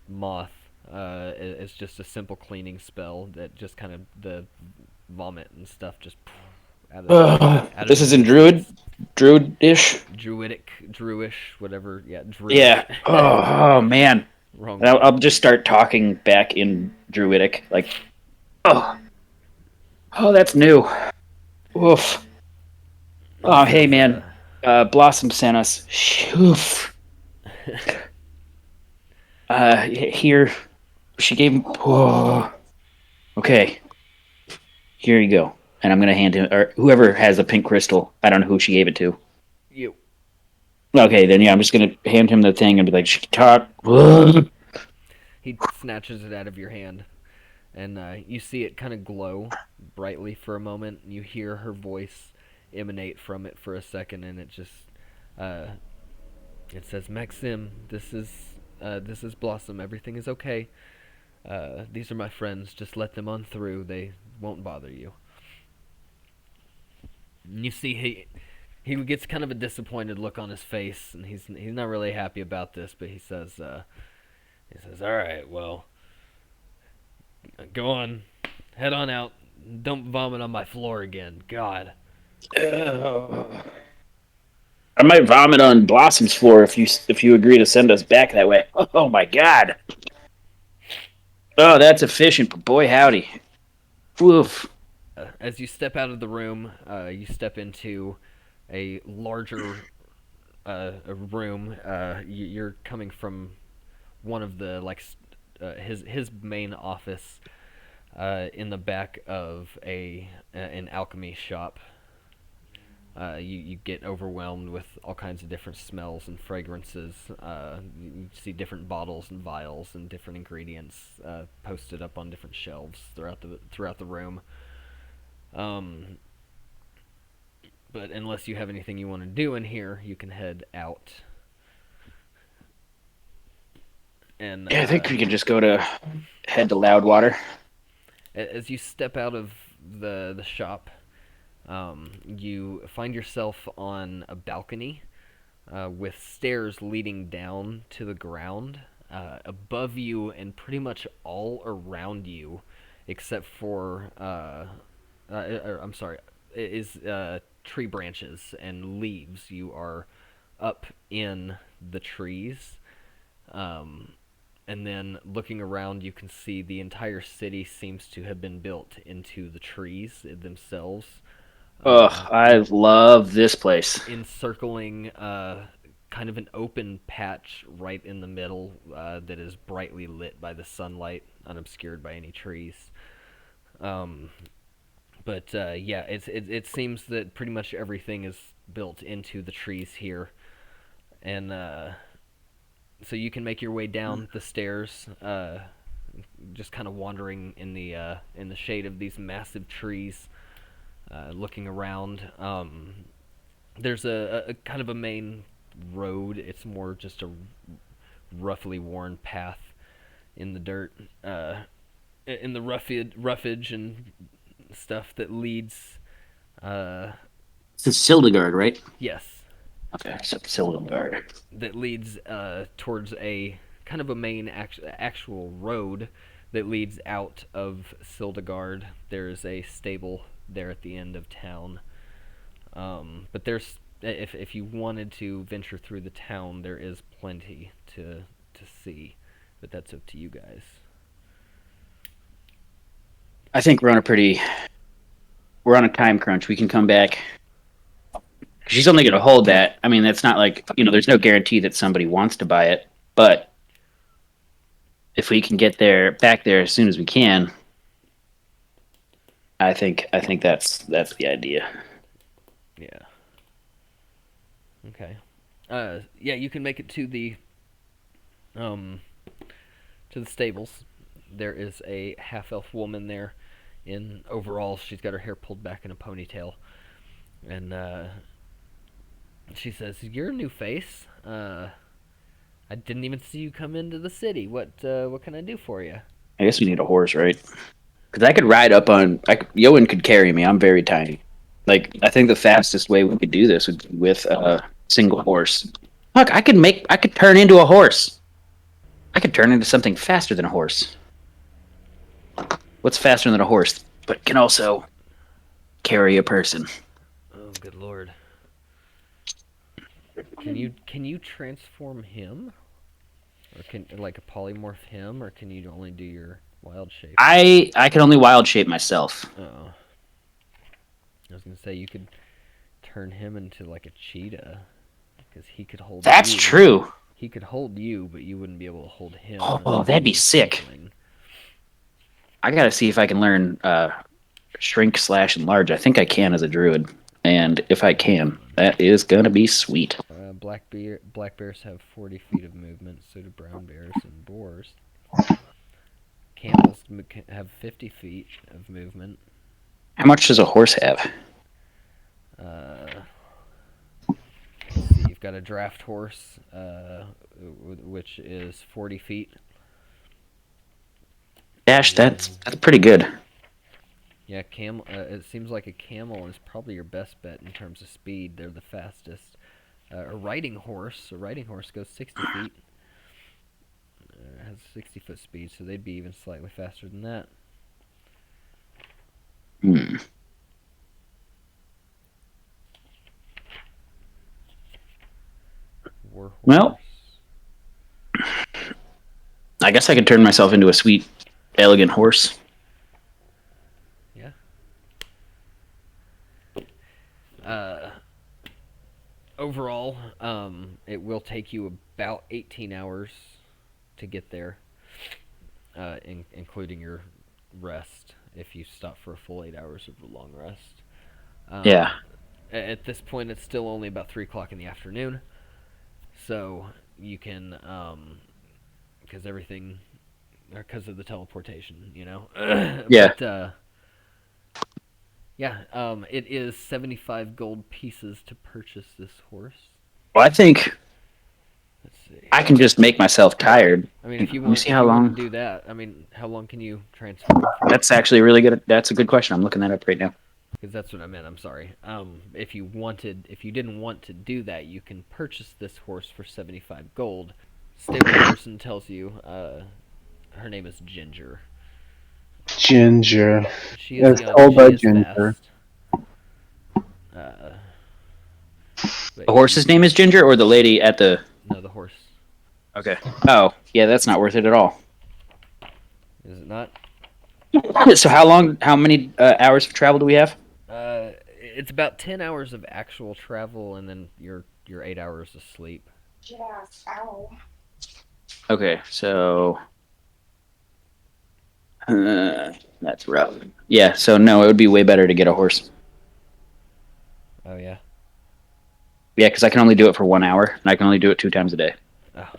Moth. It's just a simple cleaning spell that just kind of the vomit and stuff just out of This is in existence. Druid-ish. Druish, whatever. Yeah, Druish. Yeah. Oh man. Wrong And I'll word. just start talking back in Druidic, like, oh, oh, that's new. Oof. He Oh, hey says, man. Blossom sent us. Oof. Here, she gave him. Oh. Okay, here you go. And I'm gonna hand him, or whoever has a pink crystal. I don't know who she gave it to. "You." Okay, then yeah, I'm just gonna hand him the thing and be like, talk. He snatches it out of your hand, and you see it kind of glow brightly for a moment. And you hear her voice emanate from it for a second, and it just it says, "Maxim, this is Blossom. Everything is okay. These are my friends. Just let them on through. They won't bother you." And you see he gets kind of a disappointed look on his face, and he's not really happy about this, but he says, "All right, well, go on, head on out. Don't vomit on my floor again. God." I might vomit on Blossom's floor if you agree to send us back that way. Oh my god. Oh, that's efficient, but boy howdy. Woof. As you step out of the room, you step into a larger a room. You're coming from one of the his main office in the back of an alchemy shop. You get overwhelmed with all kinds of different smells and fragrances. You see different bottles and vials and different ingredients posted up on different shelves throughout the room. But But unless you have anything you want to do in here, you can head out. And Yeah, I think we can just head to Loudwater. as you step out of the shop, you find yourself on a balcony with stairs leading down to the ground. Above you and pretty much all around you, except for I'm sorry, is tree branches and leaves. You are up in the trees. And then looking around, you can see the entire city seems to have been built into the trees themselves. Ugh, I love this place. Encircling kind of an open patch right in the middle that is brightly lit by the sunlight, unobscured by any trees. But yeah, it seems that pretty much everything is built into the trees here, and so you can make your way down the stairs, just kind of wandering in the shade of these massive trees, looking around. There's a kind of a main road. It's more just a roughly worn path in the dirt, in the roughage and stuff that leads. This is Sildegard, right? Yes, Okay, so Sildegard. that leads towards a kind of a main actual road that leads out of Sildegard. There's a stable there at the end of town. But there's if you wanted to venture through the town, there is plenty to see, but that's up to you guys. I think we're on a time crunch. We can come back. She's only going to hold that. I mean, that's not like, there's no guarantee that somebody wants to buy it, but if we can get back there as soon as we can, I think that's the idea. Yeah. Okay. Yeah, you can make it to the stables. There is a half-elf woman there in overalls. She's got her hair pulled back in a ponytail, and she says, "You're a new face. I didn't even see you come into the city. What can I do for you?" I guess we need a horse, right? Because I could ride up on. Yoin could carry me. I'm very tiny. Like, I think the fastest way we could do this would be with a single horse. Look, I could turn into a horse. I could turn into something faster than a horse. What's faster than a horse, but can also carry a person? Oh, good lord. Can you transform him? Or can like a polymorph him, or can you only do your wild shape? I can only wild shape myself. Oh. I was gonna say you could turn him into like a cheetah, because he could hold. That's you. true. He could hold you, but you wouldn't be able to hold him. Oh, that'd be sick. Tiefling. I gotta see if I can learn shrink / enlarge. I think I can as a druid, and if I can, that is gonna be sweet. Black bears have 40 feet of movement, so do brown bears and boars. Camels have 50 feet of movement. How much does a horse have? Let's see, you've got a draft horse, which is 40 feet. Dash, that's pretty good. Yeah, it seems like a camel is probably your best bet in terms of speed. They're the fastest. A riding horse goes 60 feet. Has 60-foot speed, so they'd be even slightly faster than that. Warhorse. Well, I guess I could turn myself into a sweet, elegant horse. Yeah. Overall, it will take you about 18 hours to get there, including your rest, if you stop for a full 8 hours of a long rest. Yeah. At this point, it's still only about 3 o'clock in the afternoon, so you can, because of the teleportation, Yeah. But, Yeah, it is 75 gold pieces to purchase this horse. Well, I think Let's see. I can just make myself tired. I mean, if you Let me want, see how to long. do that, I mean, how long can you transform for? That's actually really good. That's a good question. I'm looking that up right now. Because that's what I meant. I'm sorry. If you didn't want to do that, you can purchase this horse for 75 gold. Stable person tells you, her name is Ginger. Ginger. She is It's young. told She by is Ginger. fast. The horse's name is Ginger, or the lady at the. No, the horse. Okay. Oh, yeah, that's not worth it at all. Is it not? So how many hours of travel do we have? It's about 10 hours of actual travel, and then your 8 hours of sleep. Okay, so that's rough. Yeah, so no, it would be way better to get a horse. Oh yeah. Yeah, because I can only do it for 1 hour, and I can only do it 2 times a day. Oh.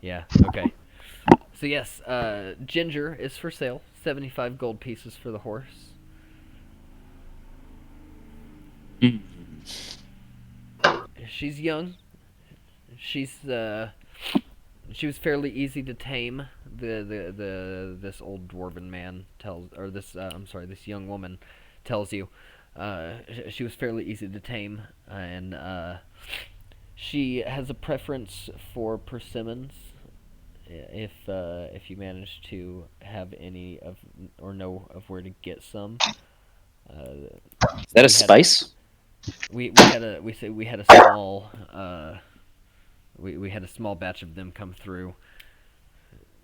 Yeah. Okay. So yes, Ginger is for sale. 75 gold pieces for the horse. She's young. She was fairly easy to tame. This old dwarven man tells, or this this young woman tells you, she was fairly easy to tame, and she has a preference for persimmons. If you manage to have any of or know of where to get some, Is that a we had spice? we had a small we had a small batch of them come through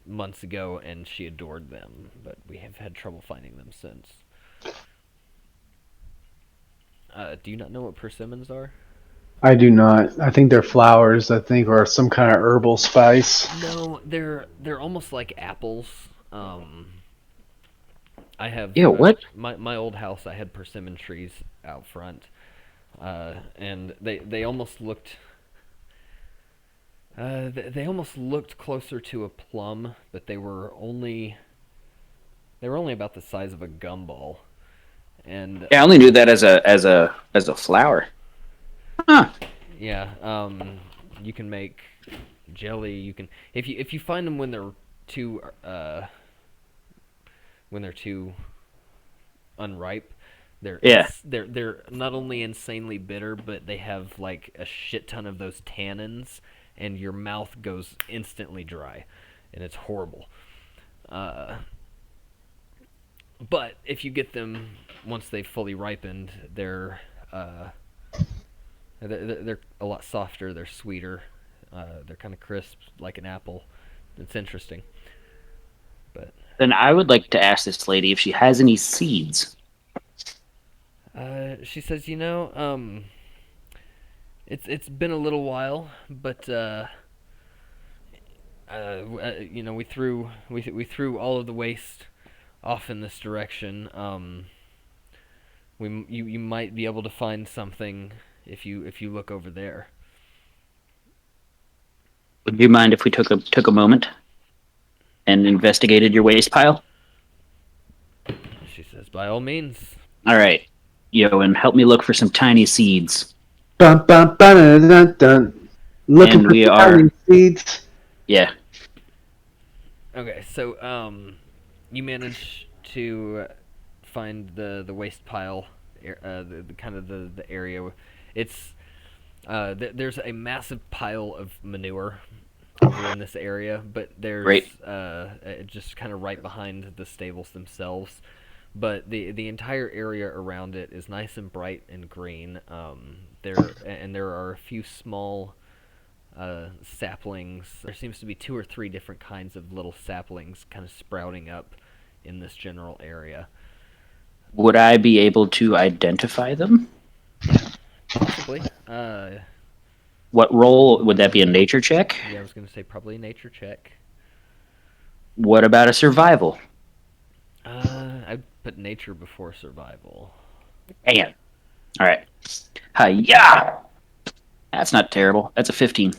months ago, and she adored them, but we have had trouble finding them since. Do you not know what persimmons are? I do not. I think they're flowers. I think, or some kind of herbal spice. No, they're almost like apples. I have Yeah, what? my old house. I had persimmon trees out front, and they almost looked. They almost looked closer to a plum, but they were only about the size of a gumball. And Yeah, I only knew that as a flower. Huh. yeah, you can make jelly. You can if you find them when they're too unripe, Yeah. they're not only insanely bitter, but they have like a shit ton of those tannins, and your mouth goes instantly dry, and it's horrible. But if you get them once they've fully ripened, they're a lot softer. They're sweeter. They're kind of crisp, like an apple. It's interesting. But Then I would like to ask this lady if she has any seeds. she says, it's been a little while, but we threw all of the waste off in this direction. You might be able to find something if you look over there. Would you mind if we took a moment and investigated your waste pile? She says, by all means. All right, and help me look for some tiny seeds. Dun, dun, dun, dun, dun. Looking And for we tiny seeds. Yeah. Okay, so you manage to find the waste pile, the kind of the area. It's there's a massive pile of manure over in this area, but there's Great. just kind of right behind the stables themselves. But the entire area around it is nice and bright and green. There are a few small saplings. There seems to be 2 or 3 different kinds of little saplings kind of sprouting up in this general area. Would I be able to identify them? Possibly. What role would that be? A nature check? Yeah, I was going to say probably a nature check. What about a survival? I'd put nature before survival. Damn. All right. Hi-ya! That's not terrible. That's a 15.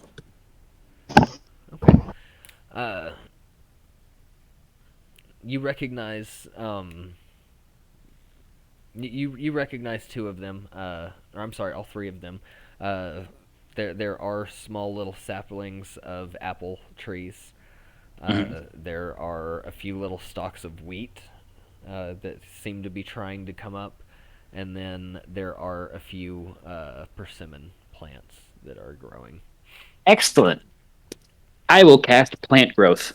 Okay. You recognize You recognize two of them, or I'm sorry, all three of them. There are small little saplings of apple trees. There are a few little stalks of wheat that seem to be trying to come up, and then there are a few persimmon plants that are growing. Excellent. I will cast plant growth.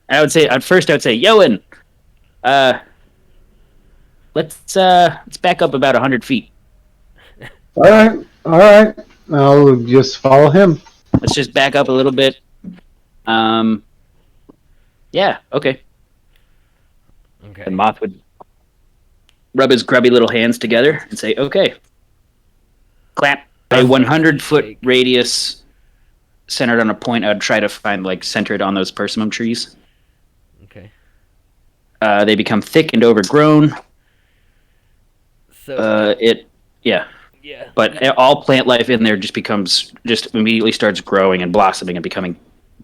And I would say Yoin, uh, let's back up about 100 feet. All right, all right. I'll just follow him. Let's just back up a little bit. Yeah, okay. Okay. And Moth would rub his grubby little hands together and say, "Okay." Clap. A 100-foot Shake. radius centered on a point. I'd try to find centered on those persimmon trees. Okay. They become thick and overgrown. So yeah. yeah. But all plant life in there just immediately starts growing and blossoming and becoming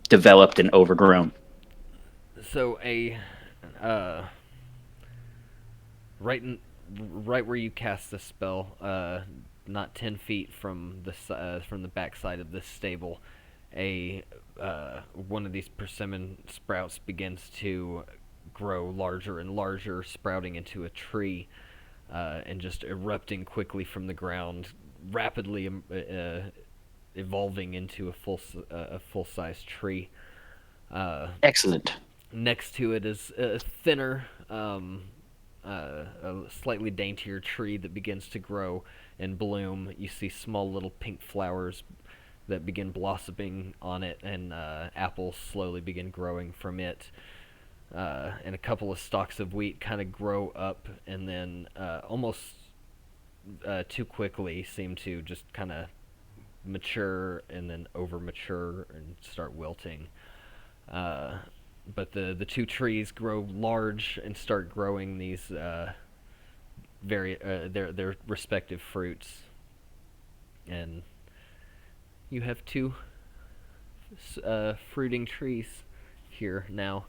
developed and overgrown. So right where you cast the spell, not 10 feet from the backside of this stable, one of these persimmon sprouts begins to grow larger and larger, sprouting into a tree, and just erupting quickly from the ground, rapidly evolving into a full-size tree. Excellent. Next to it is a thinner, a slightly daintier tree that begins to grow and bloom. You see small little pink flowers that begin blossoming on it, and apples slowly begin growing from it. And a couple of stalks of wheat kind of grow up, and then almost too quickly seem to just kind of mature and then over mature and start wilting. But the two trees grow large and start growing these their respective fruits, and you have two fruiting trees here now.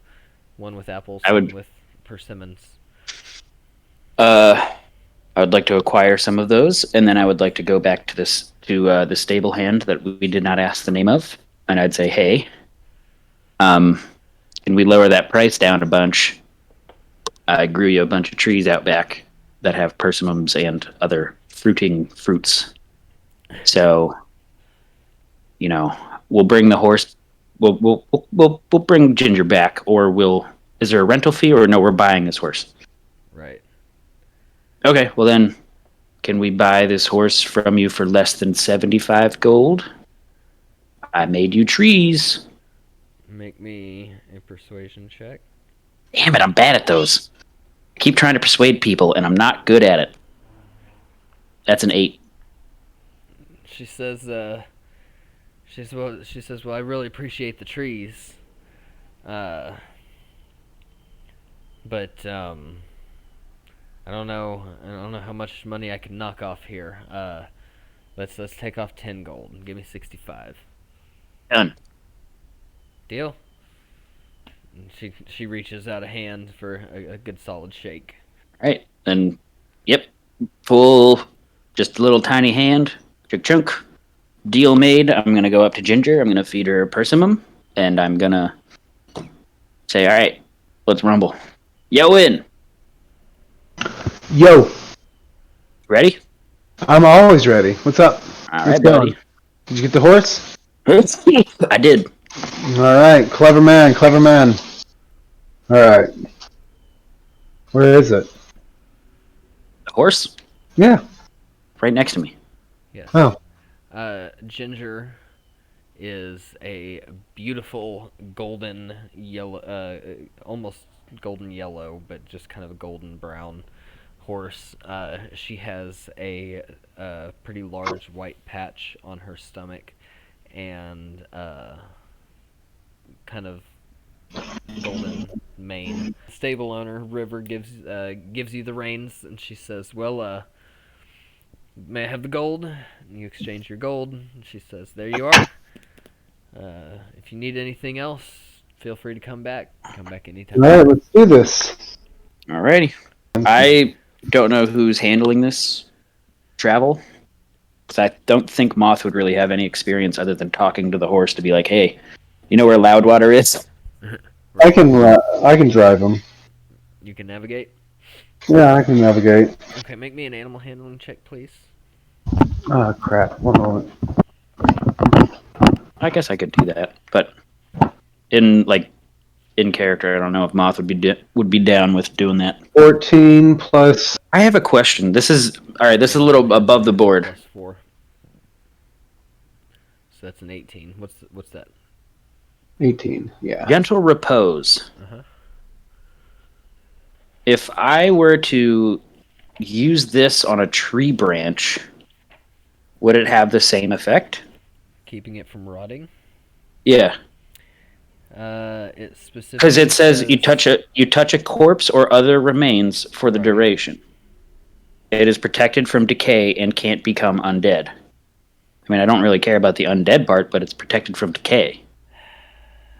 One with apples, one with persimmons. I would like to acquire some of those, and then I would like to go back to the stable hand that we did not ask the name of, and I'd say, "Hey, can we lower that price down a bunch? I grew you a bunch of trees out back that have persimmons and other fruiting fruits. So, we'll bring the horse. We'll bring Ginger back, or is there a rental fee, or no? We're buying this horse. Right. Okay. Well then, can we buy this horse from you for less than 75 gold? I made you trees. Make me a persuasion check. Damn it, I'm bad at those. I keep trying to persuade people, and I'm not good at it. That's an 8. She says, well, I really appreciate the trees. But, I don't know how much money I can knock off here. Let's take off 10 gold and give me 65. Done. Deal? And she reaches out a hand for a good solid shake. All right, then, yep, full, just a little tiny hand, chunk. Deal made. I'm gonna go up to Ginger. I'm gonna feed her a persimmon, and I'm gonna say, "All right, let's rumble." Yoin, Yo, ready? I'm always ready. What's up? All What's right, going? buddy. Did you get the horse? I did. All right, clever man, clever man. All right, where is it? The horse, Yeah. right next to me. Yes. Oh. Ginger is a beautiful golden yellow, almost golden yellow, but just kind of a golden brown horse. She has a pretty large white patch on her stomach, and kind of golden mane. Stable owner River gives you the reins, and she says, "Well, may I have the gold?" And you exchange your gold, and she says, "There you are. If you need anything else, feel free to come back. Come back anytime." All right, let's do this. Alrighty. I don't know who's handling this travel. Because I don't think Moth would really have any experience other than talking to the horse to be like, hey, you know where Loudwater is? I can drive him. You can navigate. Yeah, I can navigate. Okay, make me an animal handling check, please. Oh crap! 1 moment. I guess I could do that, but in character, I don't know if Moth would be down with doing that. 14 plus. I have a question. This is all right. This is a little above the board. Plus 4. So that's an 18. What's that? 18. Yeah. Gentle repose. Uh-huh. If I were to use this on a tree branch, would it have the same effect? Keeping it from rotting. Yeah, It specifically because it says you touch a corpse or other remains for the Right. duration. It is protected from decay and can't become undead. I mean, I don't really care about the undead part, but it's protected from decay,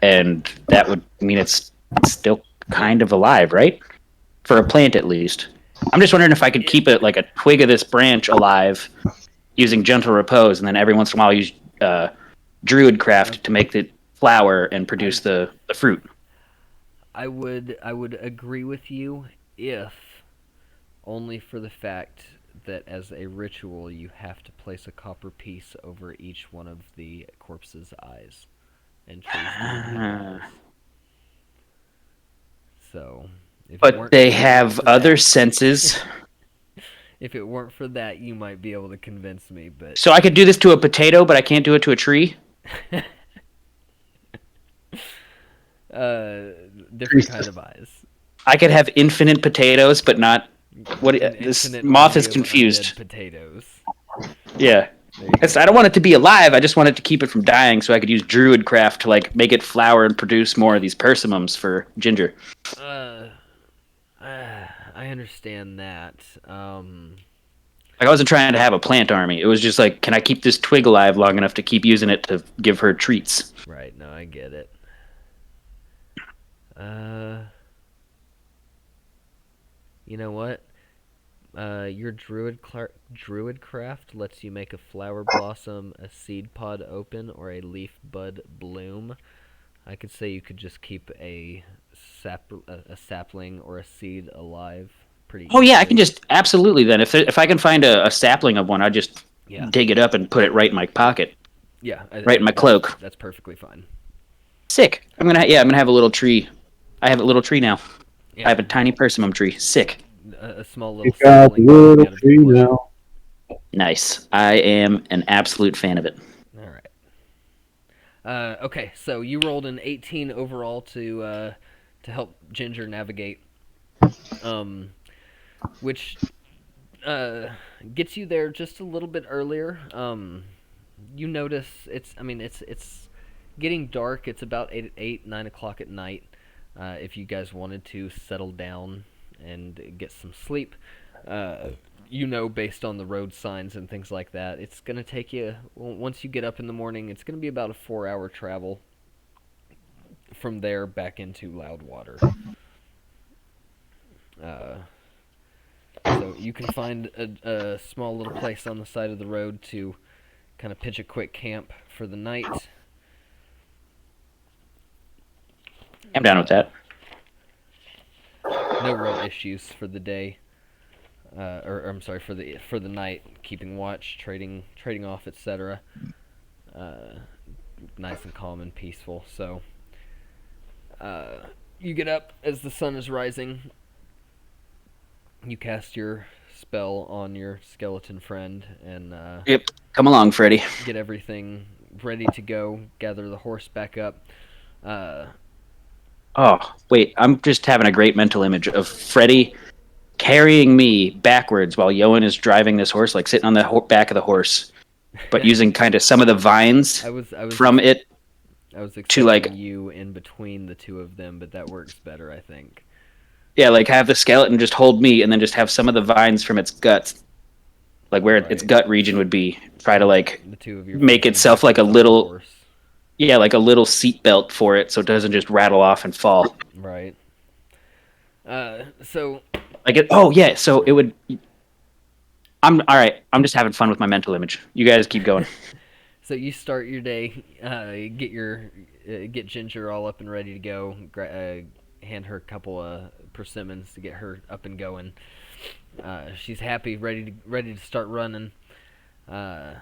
and that would mean it's still kind of alive, right? For a plant, at least. I'm just wondering if I could keep it like a twig of this branch alive using gentle repose, and then every once in a while use Druid craft to make the flower and produce the fruit. I would agree with you if only for the fact that as a ritual you have to place a copper piece over each one of the corpse's eyes and trees don't have eyes. So if it But weren't- they if it weren't have for other that- senses. If it weren't for that, you might be able to convince me, but So I could do this to a potato, but I can't do it to a tree? different kind of eyes. I could have infinite potatoes, but not... What? An This infinite Moth is army of confused. undead potatoes. Yeah. There you go. I don't want it to be alive, I just want it to keep it from dying so I could use Druid craft to like make it flower and produce more of these persimmons for Ginger. I understand that. Like, I wasn't trying to have a plant army. It was just like, can I keep this twig alive long enough to keep using it to give her treats? Right, no, I get it. You know what? Your druid craft lets you make a flower blossom, a seed pod open, or a leaf bud bloom. I could say you could just keep a sapling or a seed alive pretty Oh yeah, I easily. can just absolutely then. If I can find a sapling of one, I just dig it up and put it right in my pocket, Yeah, right in my cloak. That's perfectly fine. Sick. I'm gonna have a little tree. I have a little tree now. Yeah, I have a tiny persimmon tree. Sick. a small You little got a sapling little growing out of tree your flesh. now. Nice. I am an absolute fan of it. All right. Okay, so you rolled an 18 overall to help Ginger navigate, which gets you there just a little bit earlier. You notice it's getting dark. It's about 9 o'clock at night. If you guys wanted to settle down and get some sleep, based on the road signs and things like that, it's going to take you, once you get up in the morning, it's going to be about a 4-hour travel from there back into Loudwater. So you can find a small little place on the side of the road to kind of pitch a quick camp for the night. I'm down with that. No real issues for the day. I'm sorry, for the night, keeping watch, trading off, etc. Nice and calm and peaceful. So you get up as the sun is rising. You cast your spell on your skeleton friend and Yep. Come along, Freddy. get everything ready to go. Gather the horse back up. Oh, wait. I'm just having a great mental image of Freddy carrying me backwards while Yoin is driving this horse, like sitting on the back of the horse, but using kind of some of the vines I was from it. I was expecting like- you in between the two of them, but that works better, I think. Yeah, like have the skeleton just hold me and then just have some of the vines from its guts, like where its Right. gut region would be, try to like The two of you make facing itself like a backwards on the little- horse. Yeah, like a little seat belt for it so it doesn't just rattle off and fall. Right. So Oh yeah, so it would. I'm all right. I'm just having fun with my mental image. You guys keep going. So you start your day, get Ginger all up and ready to go. Hand her a couple of persimmons to get her up and going. She's happy, ready to start running. So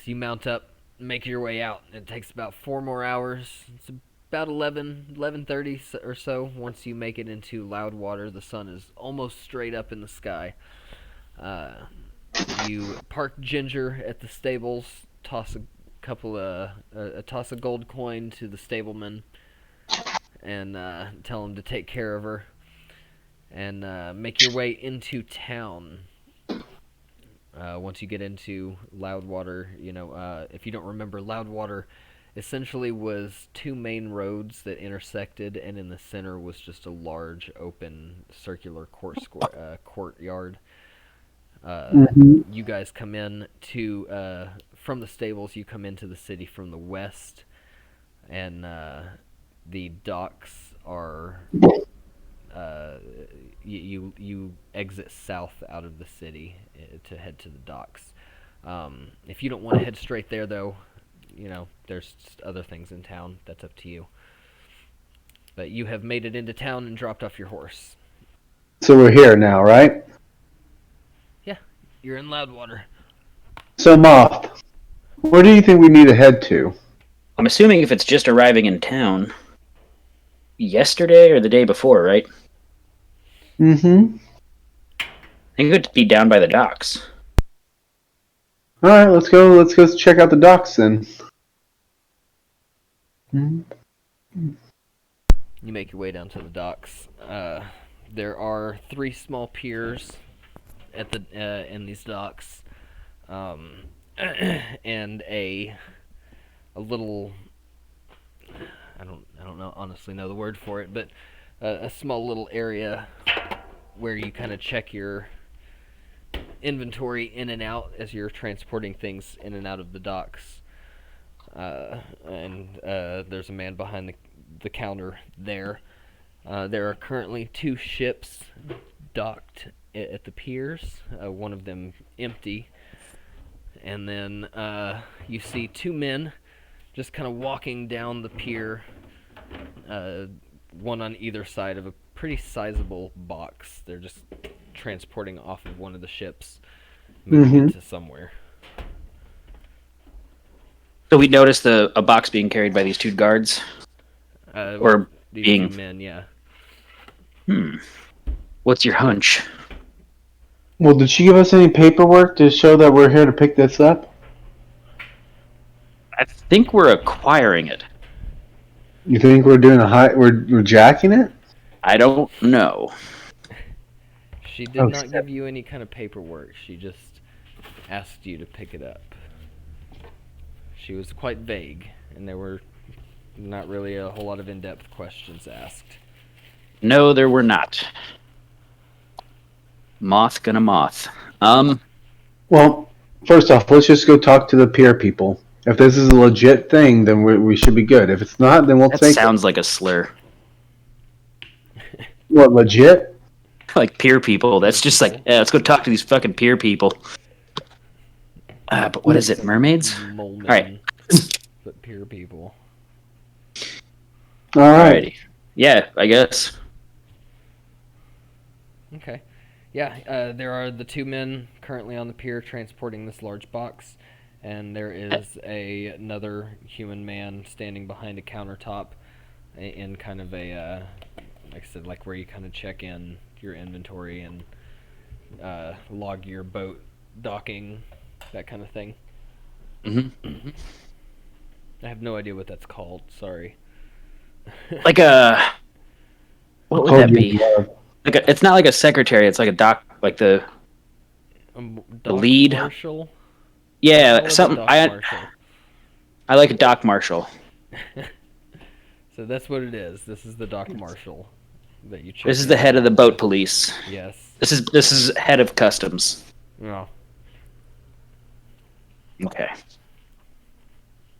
you mount up, make your way out. It takes about 4 more hours. It's about 11:30 or so. Once you make it into Loudwater, the sun is almost straight up in the sky. You park Ginger at the stables, toss a gold coin to the stableman, and tell him to take care of her, and make your way into town. Once you get into Loudwater, if you don't remember, Loudwater essentially was two main roads that intersected, and in the center was just a large, open, circular courtyard. You guys come in from the stables. You come into the city from the west, and the docks are. You exit south out of the city to head to the docks. If you don't want to head straight there, though, there's just other things in town. That's up to you. But you have made it into town and dropped off your horse. So we're here now, right? Yeah, you're in Loudwater. So Moth, where do you think we need to head to? I'm assuming if it's just arriving in town, yesterday or the day before, right? Mm-hmm. I think it would be down by the docks. All right, let's go. Let's go check out the docks then. Mm-hmm. You make your way down to the docks. There are 3 small piers at in these docks, and a little. I don't know honestly know the word for it, but a small little area where you kind of check your inventory in and out as you're transporting things in and out of the docks. And there's a man behind the counter there. There are currently 2 ships docked at the piers, one of them empty. And then you see 2 men just kind of walking down the pier, one on either side of a pretty sizable box. They're just transporting off of one of the ships, moving it to somewhere. So we noticed a box being carried by these 2 guards, or these being 2 men, yeah. What's your hunch? Well, did she give us any paperwork to show that we're here to pick this up? I think we're acquiring it. You think we're doing we're jacking it? I don't know. She did not give you any kind of paperwork. She just asked you to pick it up. She was quite vague, and there were not really a whole lot of in-depth questions asked. No, there were not. Moth gonna moth. Well, first off, let's just go talk to the pier people. If this is a legit thing, then we should be good. If it's not, then we'll that take sounds like a slur. What, legit? Like peer people. That's just like, yeah, let's go talk to these fucking peer people. But what is it, mermaids? Mole men, Alright. but peer people. Alright. Alrighty. Yeah, I guess. Okay. Yeah, there are the 2 men currently on the pier transporting this large box, and there is another human man standing behind a countertop in kind of a, like I said, like where you kind of check in your inventory and log your boat docking, that kind of thing. Mm-hmm. I have no idea what that's called, sorry. Like what would that be? It's not like a secretary. It's like a doc, like the lead marshal. Yeah, something. Marshal. I like a dock marshal. So that's what it is. This is the dock marshal that you check. This is the head of the boat police. Yes. This is head of customs. No. Okay.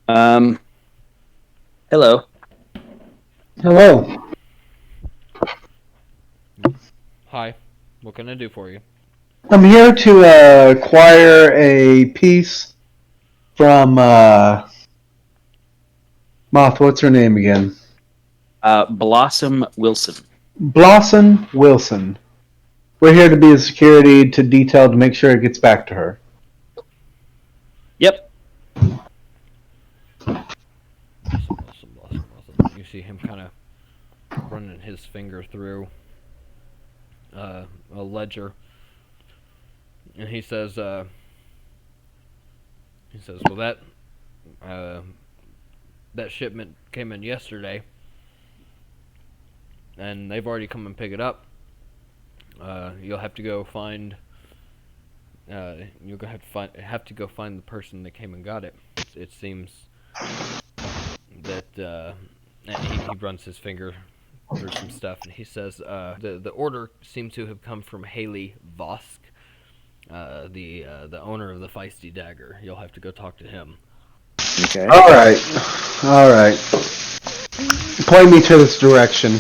Hello. Hello. Hi. What can I do for you? I'm here to acquire a piece from Moth. What's her name again? Blossom Wilson. Blossom Wilson. We're here to be a security to detail to make sure it gets back to her. Yep. Awesome. You see him kind of running his finger through a ledger, and he says, "Well, that shipment came in yesterday, and they've already come and pick it up. You'll have to go find. Have to go find the person that came and got it. It seems that." And he runs his finger through some stuff, and he says, "The order seems to have come from Haley Vosk, the owner of the Feisty Dagger. You'll have to go talk to him." Okay. All right. Point me to this direction.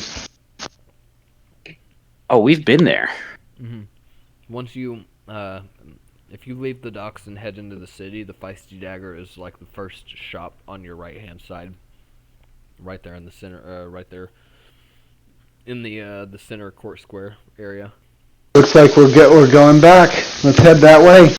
Oh, we've been there. Mm-hmm. Once you, if you leave the docks and head into the city, the Feisty Dagger is like the first shop on your right-hand side, right there in the center, right there in the center court square area. Looks like we're going back. Let's head that way.